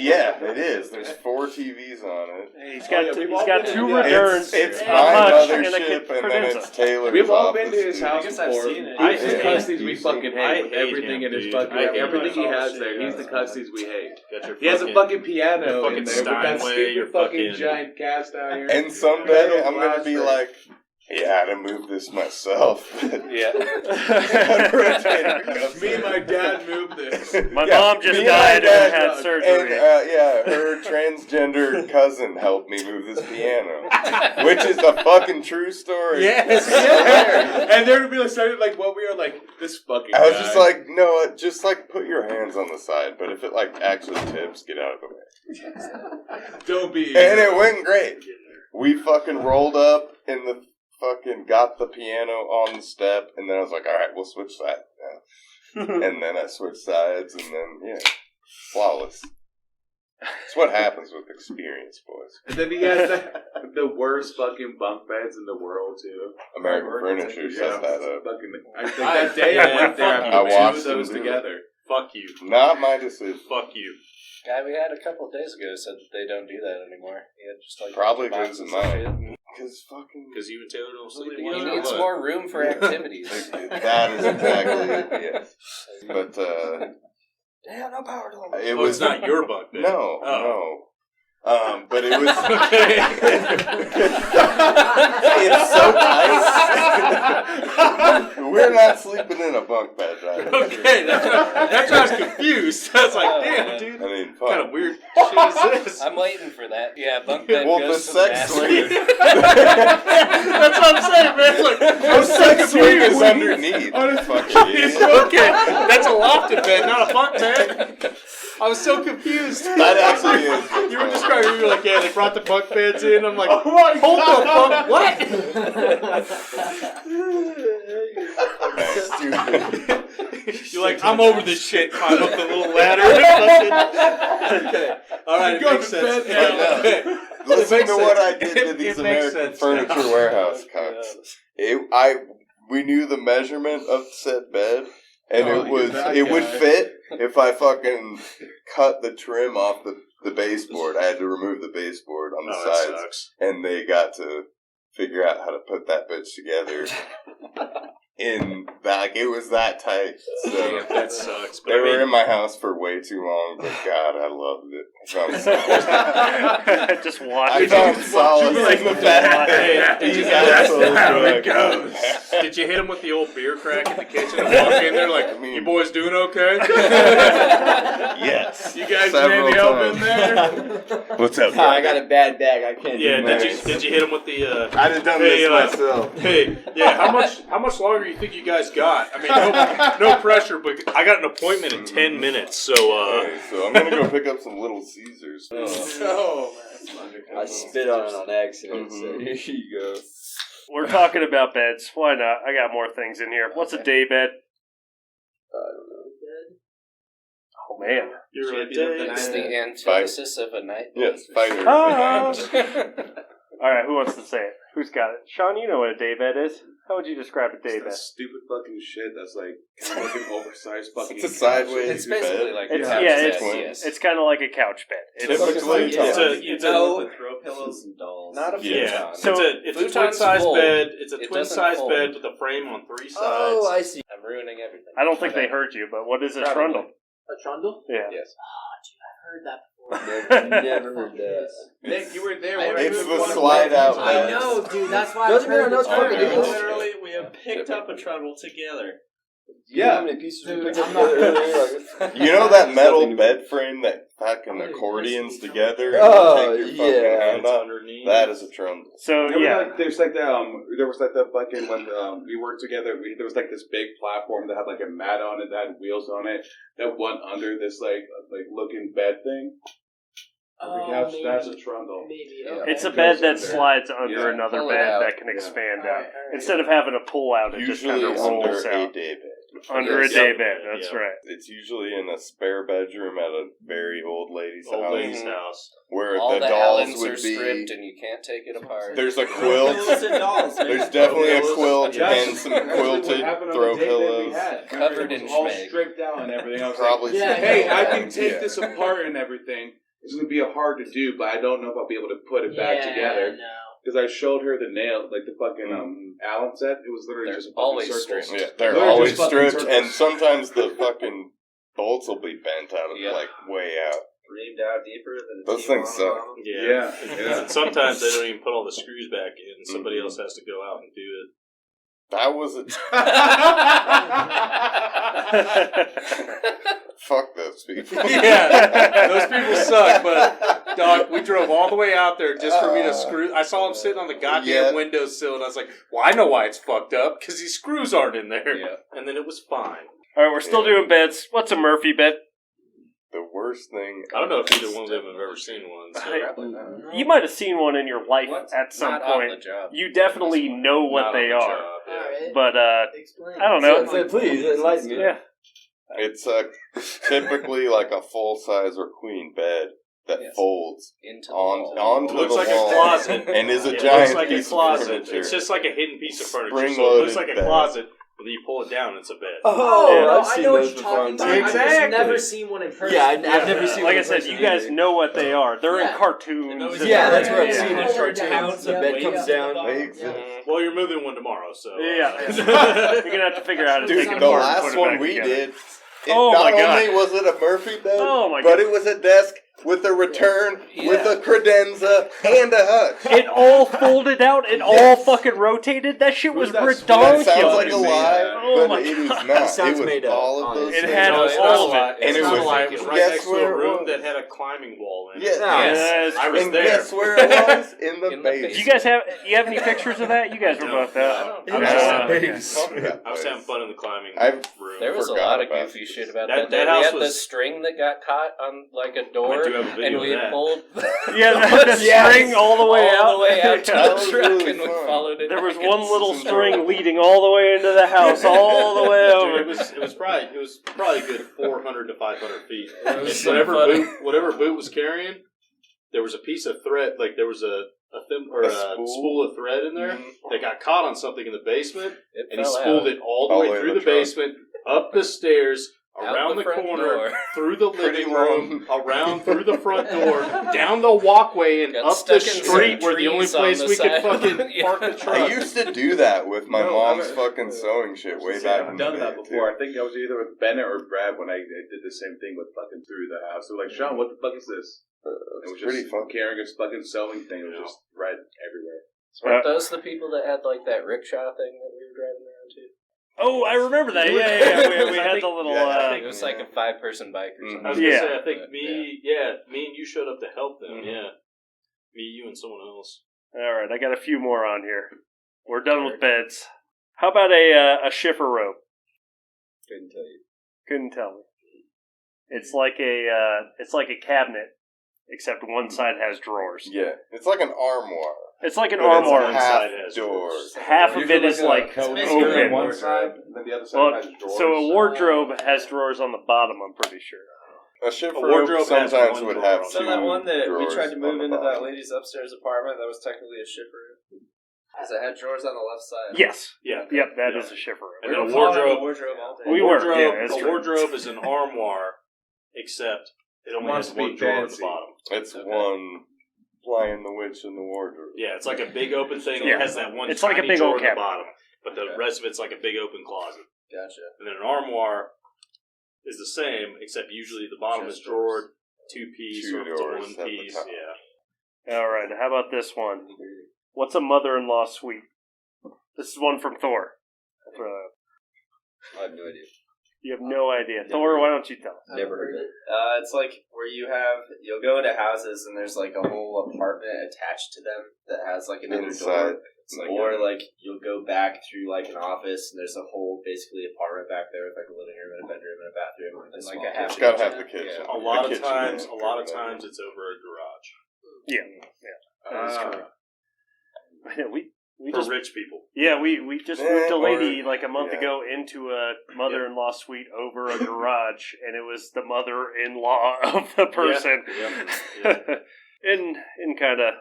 is. There's 4 TVs on it. He's got yeah, we've he's all got been 2 to- returns. It's a my hutch, and a mothership, and then credenza. it's Taylor's We've all office. been to his house guess I've before. seen it. He's the Yeah. custies we fucking I hate with hate everything him, in his dude. fucking I hate everything he him. has there. He's the Yeah. custies we hate. Got your He has a fucking piano your in fucking there with that Steinway, your stupid fucking fucking- giant cast out here. And someday Metal I'm going to glass be thing. like, yeah, I had to move this myself. Yeah. Me and my dad moved this. My Yeah, mom just me and died my and dad- had surgery. And, yeah, her transgender cousin helped me move this piano. Which is a fucking true story. Yes, yeah. And they're gonna be like, started like what we are like. This fucking. I was guy. just like, no, just like put your hands on the side, but if it like actually tips, get out of the way. don't be. And it went great. We fucking rolled up in the fucking got the piano on the step, and then I was like, all right, we'll switch sides now. And then I switched sides, and then yeah, flawless. It's what happens with experience, boys. And then he has the worst fucking bunk beds in the world too. American Furniture set that up. Fucking, I think that day I went there, I I put 2 watched of those them do it. together. Fuck you. Not my decision. Fuck you. Guy we had a couple of days ago said that they don't do that anymore. He had just like Probably boxes goes in of mine. shit. Because fucking. Because you and Taylor don't sleep He together. needs or what? more room for activities. That is exactly it, yes. But, They have no power to hold. it Oh, was. it's not your bunk bed. No, Oh. no. But it was. Okay. It's so nice. We're not sleeping in a bunk bed, right? Okay, that's why I was confused. I was like, damn, dude. I mean, What fuck. kind of weird shit is this? I'm waiting for that. Yeah, bunk bed Well, the goes to sex the swing. That's what I'm saying, man. It's like, I The was so sex swing is confused. underneath. Fucking It's idiot. okay. That's a lofted bed, not a bunk bed. I was so confused. That actually is. You were describing. You were like, yeah, they brought the bunk beds in. I'm like, Oh my hold God. the fuck, what? You're like, I'm over this shit. Climb up the little ladder. Okay. All right, it Go makes to sense. bed now. Okay. Listen makes to what I sense. did to these It makes American sense Furniture now. Warehouse cocks. We knew the measurement of said bed, and Oh, it was you're that it would guy. fit if I fucking cut the trim off the baseboard. I had to remove the baseboard on the Oh, that sides, sucks. and they got to figure out how to put that bitch together. In like it was that tight. So Damn, that sucks. But they I mean, were in my house for way too long, but God, I loved it. Just I watch. found solace like in the fact that Hey, these that's assholes how were it like, goes. Did you hit him with the old beer crack in the kitchen and walk in there like, you boys doing okay? Yes. You guys Several need any help times. in there? What's up, I got a bad bag. I can't. Yeah, do did you hit him with the I'd have done this myself. Hey, yeah, how much longer do you think you guys got? I mean, no pressure, but I got an appointment in 10 minutes, so Okay, so I'm gonna go pick up some Little Caesars. I spit on it on accident. So here you go. We're talking about beds. Why not? I got more things in here. What's a day bed? Oh, man. you're right. It's the antithesis of a night. Yes, fighter. Ah. All right, who wants to say it? Who's got it? Sean, you know what a day bed is. How would you describe a day It's bed? that stupid fucking shit that's like kind of like an oversized fucking. It's a sideways It's basically bed. like It's, a couch yeah, bed, it's, yes. it's kind of like a couch bed. It's, Typically, It's a with throw pillows and dolls. Not a yeah. futon. So- It's a Futon's twin size fold. bed. It's a It twin doesn't size fold. bed with a frame on 3 sides. Oh, I see. I'm ruining everything. I don't think they heard you, but what is a Probably. trundle? A trundle? Yeah. Yes. I've heard that before. Never heard that. Nick, you were there. I when It's we the were going slide to- out I bed. know, dude. That's why Doesn't I've heard mean I know the it's fucking term. good. Literally, we have picked up a trundle together. You know how Yeah. many pieces Dude, we picked I'm up not- earlier? You know that metal Something- bed frame that fucking accordions together? Oh, and you take your fucking yeah. hand off? underneath. That is a trundle. So, yeah. Like, there's like that. There was like that fucking when we worked together. There was like this big platform that had like a mat on it that had wheels on it that went under this like looking bed thing. Oh, Couch, maybe. that's a trundle. Maybe. Yeah. Okay. It's a It bed goes that under. slides under Yeah. another Pull it bed out. that can Yeah. expand All right, out. all right. Instead of having a pull out, it just kind Usually of under rolls a out. day bed. Under Yes. a day bed, that's Yeah. right. It's usually in a spare bedroom at a very old lady's Old house, lady's house. where All the the dolls Allens would are be. stripped and you can't take it apart. There's a Pillows quilt. and dolls. man. There's definitely a Pillows. quilt That's and some actually what quilted happened on throw the day that we pillows. had. Covered It in was all schmeg. stripped out and everything. I was Probably. like, Yeah, hey, yeah. I can take Yeah. this apart and everything. It's gonna be hard to do, but I don't know if I'll be able to put it back together. No. Because I showed her the nail, like the fucking Allen set. It was literally They're just fucking always circles. stripped. Yeah, they're They're always just fucking stripped, circles. and sometimes the fucking bolts will be bent out of Yeah. like way out. Reamed out deeper than a Those team things on suck. bottom. Yeah. Yeah. And sometimes they don't even put all the screws back in. Somebody else has to go out and do it. That was a fuck those people. Yeah, those people suck, but dog, we drove all the way out there just for me to screw. I saw him sitting on the goddamn Yeah. windowsill, and I was like, well, I know why it's fucked up, because these screws aren't in there. Yeah. And then it was fine. All right, we're still doing beds. What's a Murphy bed? The worst thing. I don't know if either one of them have ever seen one. So. Probably not. You might have seen one in your life What? at some Not on point. the job. You definitely know what Not they on the are. job, yeah. Alright. But, Explain. I don't know. So, please enlighten me. yeah. It's typically like a full size or queen bed that Yes. folds Into the on wall. onto It looks the like wall a closet. and is a It giant looks like a piece closet. of furniture. It's just like a hidden piece of furniture. So it Spring-loaded looks like a bed. closet, but then you pull it down, it's a bed. Oh, Yeah. no, I've I seen know what those you're before. talking about. I've just Exactly. never seen one in person. Yeah, I've never seen Like one I said, person you guys either. know what they are. They're in Yeah. cartoons. and Yeah, that's what I've yeah. seen in Yeah. cartoons. The Yeah. bed comes down. They exist. Well, you're moving one tomorrow, so. Yeah. You're going to have to figure out how to Dude, take it the apart and put last it one back we together. did, Oh not my God. only was it a Murphy bed, Oh my but God. it was a desk with a return, with Yeah. a credenza, and a hutch. It all folded out. It all fucking rotated. That shit was Who's that ridiculous. That sounds like a Fucking lie, Oh but my it is God. not. Sounds It was made up, all of honestly. those It things. had No, it's all not a of lie. it. And It's it not was- a lie. It was right guess next to where a it room was? that had a climbing wall in it. Yes. Yes. I was And there. guess where it was? In the In the basement. Do you guys have any pictures of that? You guys were both out. I was I I was having fun in the climbing I've- room. There was a Forgot lot of about goofy shit about That- that. that we house had the was- string that got caught on like a door, I do have a video and of we that. pulled Yeah, the string all the way out. all the way out to That the was truck, really and we fun. followed it. There was back one and- little string leading all the way into the house, all the way Dude, over. it was probably a good 400 to 500 feet. It was And so whatever funny. whatever boot was carrying, there was a piece of thread, like there was a spool of thread in there that got caught on something in the basement, It and he fell spooled out. it all the way through the truck. basement, up the stairs, Out around the the front corner, door. through the Pretty living room, around through the front door, down the walkway, and Got up stuck the in some street where the only trees on place the we could side. fucking Yeah. park the I truck. used to do that with my No, mom's I've- fucking sewing shit way back in I've the done day, that too. before. I think I was either with Bennett or Brad when I did the same thing with fucking through the house. They're like, Sean, what the fuck is this? It was pretty just fun. carrying a fucking sewing thing. It was just thread everywhere. Weren't those the people that had like that rickshaw thing that we were driving Oh, I remember that. Yeah. We had the little. It was like a 5-person bike or something. I was gonna Yeah. say, I think me and you showed up to help them. Mhm. Yeah, me, you, and someone else. All right, I got a few more on here. We're done with beds. How about a shiffer rope? Couldn't tell you. Couldn't tell me. It's like a cabinet, except one side has drawers. Yeah, it's like an armoire. It's like an But it's armoire. half side has doors. Half of it is like Basically open. one side, and then the other side Well, has drawers. so a wardrobe has drawers on the bottom. I'm pretty sure. A shiffer A wardrobe rope has sometimes one would drawer have on two it. So that one that we drawers tried to on move the into that bottom. lady's upstairs apartment, that was technically a shiffer room. Because it had drawers on the left side. Yes. Yeah. Yep. That Yeah. is a shiffer rope. And We then were a calling it wardrobe. a wardrobe all day. We a were, wardrobe, yeah, that's a true. wardrobe is an armoire, except it only Wants has to be one drawer on the fancy. bottom. It's one Lion the Witch in the wardrobe. Yeah, it's like a big open thing. Yeah. It has that one It's like a tiny big drawer old at the cabinet. bottom, but the rest of it's like a big open closet. Gotcha. And then an armoire is the same, except usually the bottom is Just drawered, 2-piece, Two or if it's a doors at the 1-piece. top. Yeah. All right. How about this one? What's a mother-in-law suite? This is one from Thor. I'll throw that up. I have no idea. You have no idea. Thor, why don't you tell? Never heard it. It's like where you'll go into houses and there's like a whole apartment attached to them that has like an inner Inside. door. Or like you'll go back through like an office and there's a whole basically apartment back there with like a living room and a bedroom and a bathroom and like a half. It's got to have the kitchen. A lot The of kitchen times it's over a garage. Yeah. That's correct. We For just rich people. we just moved a lady or- like a month yeah. ago into a mother-in-law suite over a garage, and it was the mother-in-law of the person. Yeah. In kind of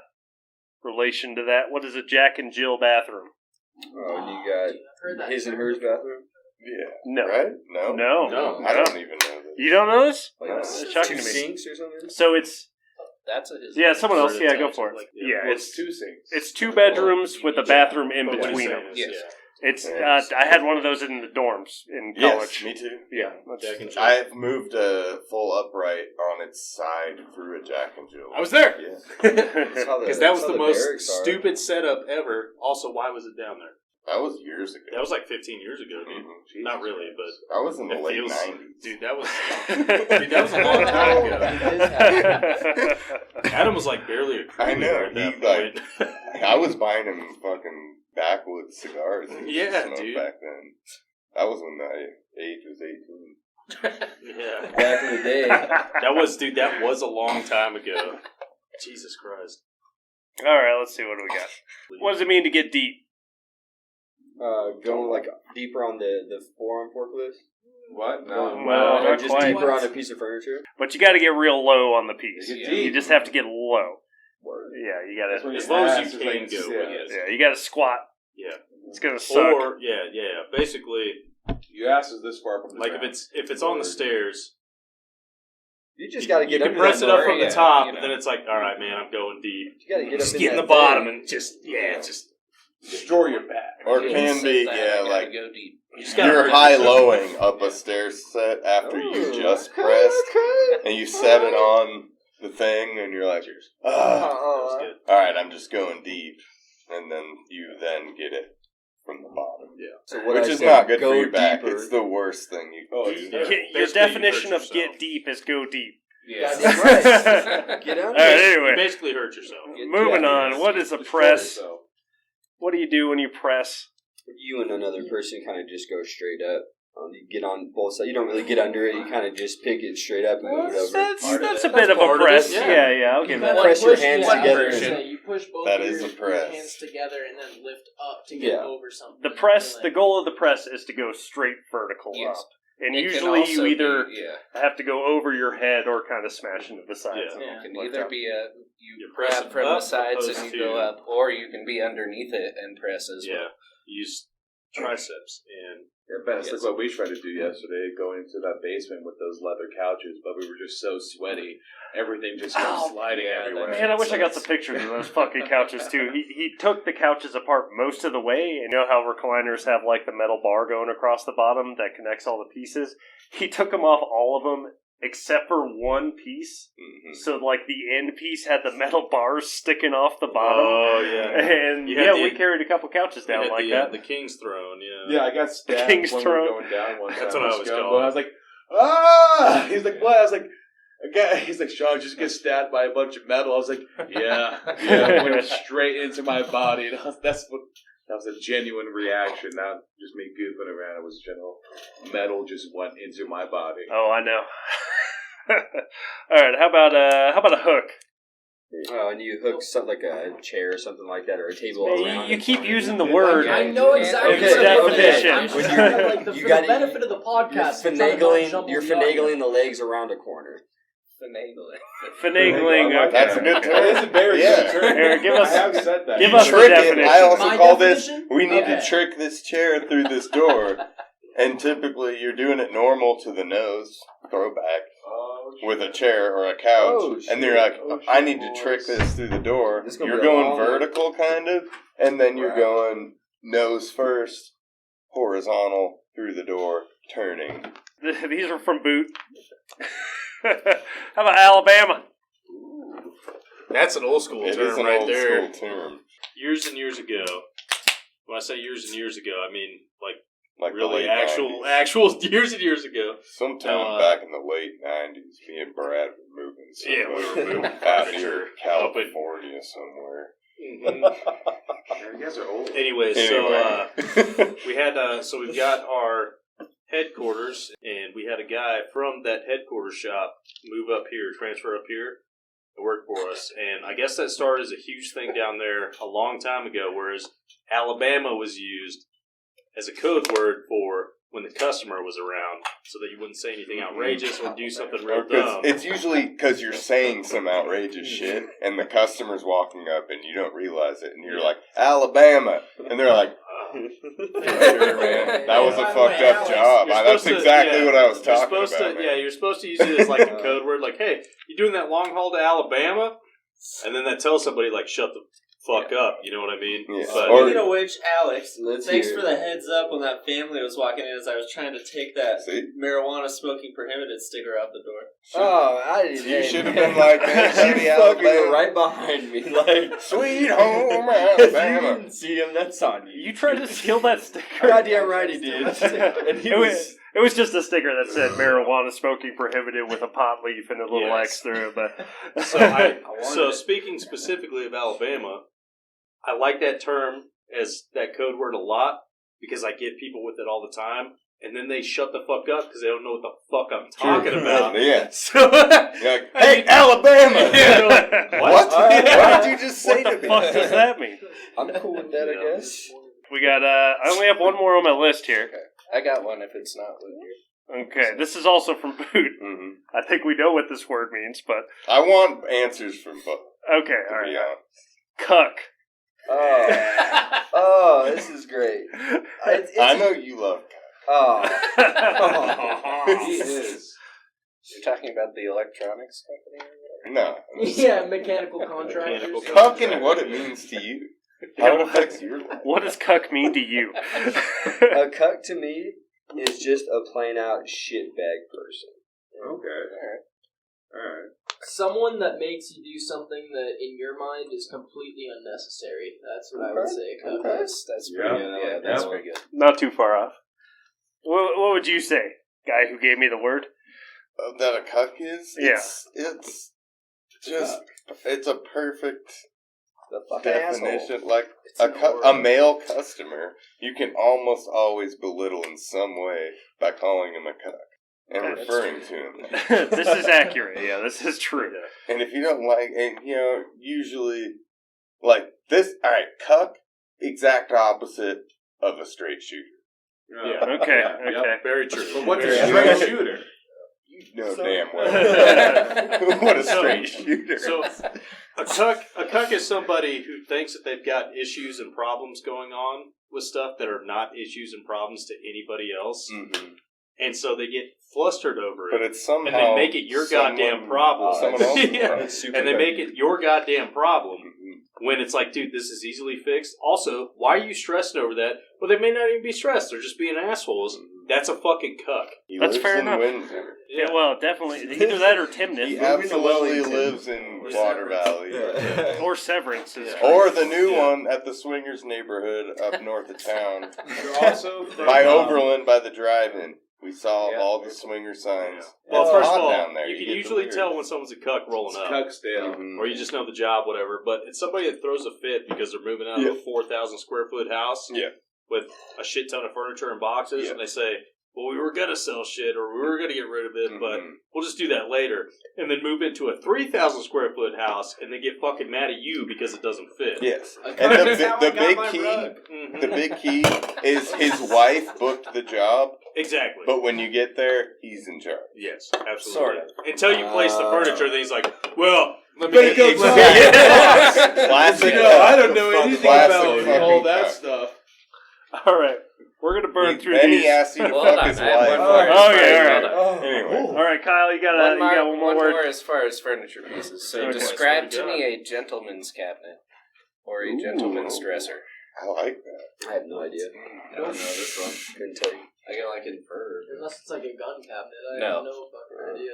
relation to that, what is a Jack and Jill bathroom? Oh, and you got his and hers bathroom? Yeah. No, Right? No? no. I don't even know this. You don't know this? Like It's shocking two to me. sinks or something? So it's That's a his. someone else. Sort of Yeah, go attached, for it. like, Yeah, Well, it's two sinks. it's 2 bedrooms with a bathroom in But what he's between saying them. is, Yes. yeah. It's I had one of those in the dorms in Yes, college. me too. Yeah, Jack and Jill. I've moved a full upright on its side through a Jack and Jill. I was there. Yeah. Because that was That's how the most barracks are. stupid setup ever. Also, why was it down there? That was years ago. That was like 15 years ago, dude. Mhm. Not really, but I was in the it late feels, 90s. dude. That was a long time ago. Adam was like barely a I crew know, at that he, point. I was buying him fucking backwoods cigars. And Yeah, smoked dude. Back then. That was when my age was 18. Yeah, Back in the day. that was a long time ago. Jesus Christ. All right, let's see what do we got. What does it mean to get deep? Going like deeper on the forearm forklifts? What? Well, or not just quite. deeper on a piece of furniture? But you got to get real low on the piece. Get You deep. just have to get low. Word. Yeah, you got That's when to. As your low as ass you is can like- go yeah. with it. Yeah, you got to squat. Yeah. It's gonna suck. Or yeah. Basically, Your ass is this far from the like ground. if it's on the stairs, You just got to you get can under press that it up bar. from the yeah, top, you know. and then it's like, all right, man, I'm going deep. You got to get Just up get in the that bottom thing. and just destroy your back. Or You can said be, that, I yeah, gotta like go deep. You just gotta you're hurt high-lowing up a stair set after you just pressed, and you set it on the thing, and you're like, That was good. all right, I'm just going deep, and then you then get it from the bottom. Yeah. So what Which I is said, not good go for your back. deeper. It's the worst thing you Oh, can it's do. Yeah. Your Basically, definition you of hurt get yourself. deep is go deep. Yeah. Goddamn right. Get All under right, it. You anyway, basically hurt yourself. moving on. What is a press? So, What do you do when you press? You and another person kind of just go straight up. You get on both sides. You don't really get under it. You kind of just pick it straight up and move it over. That's a bit of a part of press. it, yeah. Yeah, I'll give kinda that. Press your push- hands yeah, together I was gonna and- say, you push both That of is your, a press. your hands together and then lift up to get Yeah. over something. The press. Like- The goal of the press is to go straight vertical Yes. up, and It can usually also you either be, have to go over your head or kind of smash into the sides. Yeah. Yeah. It can Like either that. be you You press grab it from up the sides opposed and you to- go up, or you can be underneath it and press as Yeah. well. You use triceps and that's like what we tried to do yesterday, going into that basement with those leather couches, but we were just so sweaty, everything just kept Oh, sliding yeah, everywhere. Man, I wish I got some pictures of those fucking couches too. He took the couches apart most of the way, and you know how recliners have like the metal bar going across the bottom that connects all the pieces? He took them off all of them except for one piece. Mhm. So, like, the end piece had the metal bars sticking off the bottom. Oh, yeah. And, You had we carried a couple couches down like that. The King's Throne, yeah. Yeah, I got stabbed King's when Throne. we were going down one time. That's what I was Scumbo. calling. I was like, ah! He's like, what? I was like, he's like, Sean, just get stabbed by a bunch of metal. I was like, yeah. Went straight into my body. And that was a genuine reaction, not just me goofing around. It was general metal just went into my body. Oh, I know. All right, how about a hook? Oh, and you hook something like a chair or something like that, or a table around. You it. keep using the word. I know exactly Okay, what you're definition. saying. I'm just When trying to, like, you for got the it- benefit of the podcast. You're I'm trying to not jumble finagling the the legs around a corner. Finagling. Okay. That's a good term. It's a very Yeah. good term. Here, give us- I have said that. give You us the trick it. definition. I also My call this, definition? we need Okay. to trick this chair through this door. And typically you're doing it normal to the nose, throwback, with a chair or a couch. Oh, and they're like, I need to trick this through the door. This is gonna You're be a going long one. vertical kind of, and then you're Right. going nose first, horizontal through the door, turning. These are from Boot. How about Alabama? That's an old school It term is an right old there. school term. Years and years ago. When I say years and years ago, I mean Like the really late actual 90s. years and years ago. Sometime back in the late 90s, me and Brad were moving Yeah, we were moving out furniture near California somewhere. You guys are old. Anyway, Anyway. so we had so we've got our headquarters, and we had a guy from that headquarters shop move up here, transfer up here, to work for us. And I guess that started as a huge thing down there a long time ago, whereas Alabama was used as a code word for when the customer was around, so that you wouldn't say anything outrageous or do something real dumb. It's usually because you're saying some outrageous shit, and the customer's walking up, and you don't realize it, and you're like, Alabama, and they're like, sure, man, that was a fucked up job. You're That's supposed to- exactly yeah, what I was you're talking supposed about. to, yeah, you're supposed to use it as like a code word, like, hey, you doing that long haul to Alabama? And then that tells somebody, like, shut the fuck up, you know what I mean? Yeah. But, Or- Speaking of which, Alex, Let's thanks hear for it. the heads up when that family was walking in as I was trying to take that See? marijuana smoking prohibited sticker out the door. Oh, I didn't. You should have been like, hey, buddy, You fucking were Alabama. right behind me, like Sweet home you Alabama. didn't see him. That's on you. You tried to steal that sticker. Goddamn right he did. And he was. It was just a sticker that said marijuana smoking prohibited with a pot leaf and a little Yes. X through it. But so speaking specifically of Alabama, I like that term as that code word a lot because I get people with it all the time, and then they shut the fuck up because they don't know what the fuck I'm talking about. Yeah. So, You're like, hey, Alabama! they're like, What? All right. What did you just say what to the me? fuck does that mean? I'm cool with that, I guess. We got. I only have one more on my list here. I got one if it's not with you. Okay, this is also from Boot. Mhm. I think we know what this word means, but I want answers from both, okay, to all be right. honest. Cuck. Oh, this is great. I know you love Oh. He is. You're talking about the electronics company? No. Yeah, mechanical contractors. Mechanical Cuck and what it means to you. How it affects your life. What does cuck mean to you? A cuck to me is just a plain out shitbag person. Okay. Alright. Someone that makes you do something that, in your mind, is completely unnecessary. That's what I would say. That's pretty Yeah. good. Yeah, like that's that pretty good. Not too far off. What would you say, guy who gave me the word? That a cuck is? Yeah. It's just, it's a perfect The fucking definition. asshole. Like, a male customer, you can almost always belittle in some way by calling him a cuck and That's referring to him. This is accurate. Yeah, this is true. And if you don't like, and you know, usually, like this, alright, cuck, exact opposite of a straight shooter. Yeah. Okay, Yeah. okay. Very true. But what's a Very straight true. shooter? You know damn well. What a straight shooter. So a cuck is somebody who thinks that they've got issues and problems going on with stuff that are not issues and problems to anybody else. Mhm. And so they get flustered over it. But it's somehow. And they make it your goddamn problem. Someone else's Yeah. problem. And they make it your goddamn problem Mhm. when it's like, dude, this is easily fixed. Also, why are you stressing over that? Well, they may not even be stressed. They're just being assholes. That's a fucking cuck. He That's lives fair in enough. Windsor. Yeah, well, definitely. Either that or Timnith. He absolutely lives in Water Valley. Or Severance. Or the new one at the Swingers neighborhood up north of town. You're also from, By Overland, by the drive-in. We saw Yeah. all the swinger signs. Well, It's first hot of all, down there. you can get usually delirious. tell when someone's a cuck rolling up. Cucksdale. Mhm. Or you just know the job, whatever. But it's somebody that throws a fit because they're moving out of a 4,000 square foot house with a shit ton of furniture and boxes, and they say, well, we were going to sell shit or we were going to get rid of it, but we'll just do that later. And then move into a 3,000 square foot house and they get fucking mad at you because it doesn't fit. Yes. And the big key is his wife booked the job, Exactly. but when you get there, he's in charge. Yes, absolutely. Sort of. Until you place the furniture, then he's like, well, Better go Classic. I don't know anything Classic about all fucking that cuck. stuff. All right. We're going to burn through Then these. he asked you to Hold fuck on, his I have one wife. more. Okay, all right. Anyway. All right, Kyle, you got one more word. more as far as furniture pieces. So Okay. describe to me a gentleman's cabinet or a gentleman's dresser. I like that. I have no idea. I don't know this one. Couldn't tell you. I can like infer. Unless it's like a gun cabinet. I No. have no fucking idea.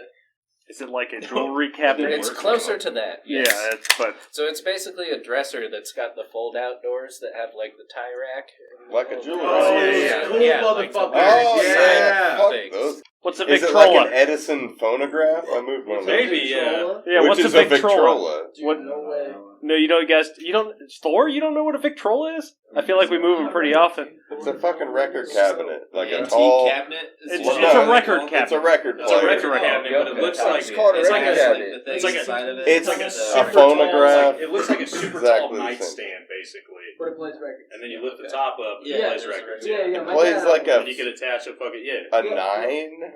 Is it like a jewelry cabinet? It's closer to that. Yes. Yeah, but So it's basically a dresser that's got the fold-out doors that have like the tie rack. Like a jewelry. Cool like motherfucker. Oh, side yeah. Fuck things. those. what's a Is it Victrola? like an Edison phonograph? I moved one of those. maybe, yeah. Yeah, Which what's is a Victrola? Dude, What? no way. No, you don't, guys. You don't. Thor, you don't know what a Victrola is? I feel like we move them pretty often. It's a fucking record cabinet. Like a Antique tall... cabinet. It's Well, a no, record It's cabinet. a record It's a player. record cabinet, but it looks like It's called a it's record like cabinet. The It's like a- inside of it. It's like a a super phonograph. Tall, it looks like a super Exactly tall the same. nightstand, basically. But it plays records. And then you lift the top up and Yeah, it plays there's records. Yeah, yeah. My Plays dad- like a And you can attach a fucking a 9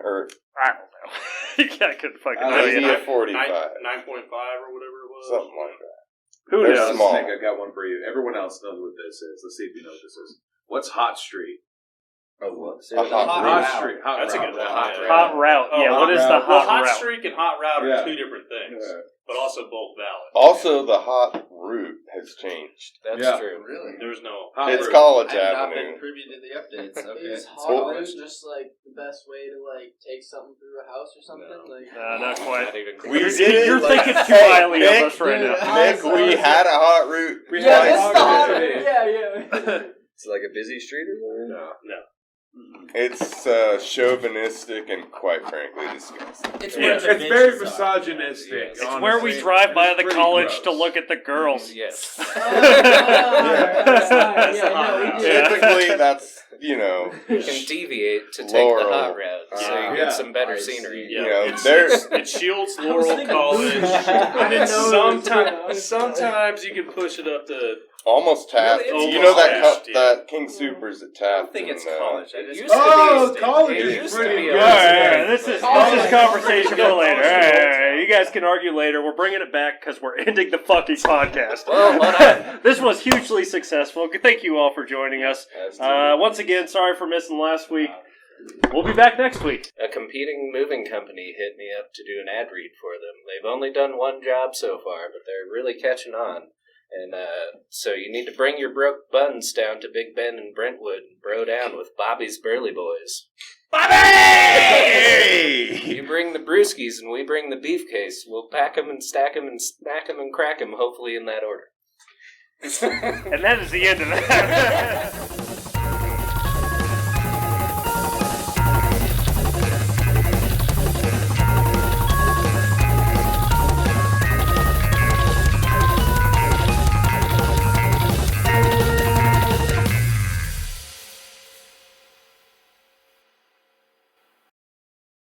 or I don't know. I couldn't fucking tell maybe you. a 45. 9.5 or whatever it was. Something like that. Who They're knows? small. Nick, I got one for you. Everyone else knows what this is. Let's see if you know what this is. What's Hot Street? Oh, what? A hot Hot Street. Hot That's a route. good one. Hot Yeah. route. Hot route. Oh, Yeah, hot what is the route. Well, hot hot route? streak and hot route are Yeah. two different things, Yeah. but also both valid. Also, the hot route has changed. That's Yeah. true. Really? There's no. Hot It's route. College I have not Avenue. been privy to the updates. Okay. Is Cool. hot route just like the best way to like take something through a house or something? No. Like, Not quite. Not even We close. did it. You're like, thinking too hey, highly Nick, of us right now. Nick, we had a hot route. yeah, this is twice. the hot It route. is. Yeah. It's like a busy street or something? No. It's chauvinistic and quite frankly disgusting. It's Yeah, where the it's very bitches are. misogynistic. Yes. It's honestly. where we drive by It's the pretty college gross. to look at the girls. Yes. Typically, that's, you know, You can deviate to take Laurel. the hot route, so you Yeah. get some better I see. scenery. Yeah, you know, it's- there's It shields I was Laurel thinking College, Luge. I and then didn't know it was sometimes, sometimes you can push it up to. almost Taft. Really? You know that Almost, yeah. that King Supers at I Taft. don't think it's and, college. I It just used to Oh, be- college it is used to pretty be good. All right, this is College. conversation for later. All College. right, you guys can argue later. We're bringing it back because we're ending the fucking podcast. Well, hold on. This was hugely successful. Thank you all for joining us. Once again, sorry for missing last week. We'll be back next week. A competing moving company hit me up to do an ad read for them. They've only done one job so far, but they're really catching on. And so you need to bring your broke buns down to Big Ben and Brentwood and bro down with Bobby's Burley Boys. Hey! You bring the brewskis and we bring the beef case. We'll pack them and stack them and snack them and crack them, hopefully in that order. And that is the end of that.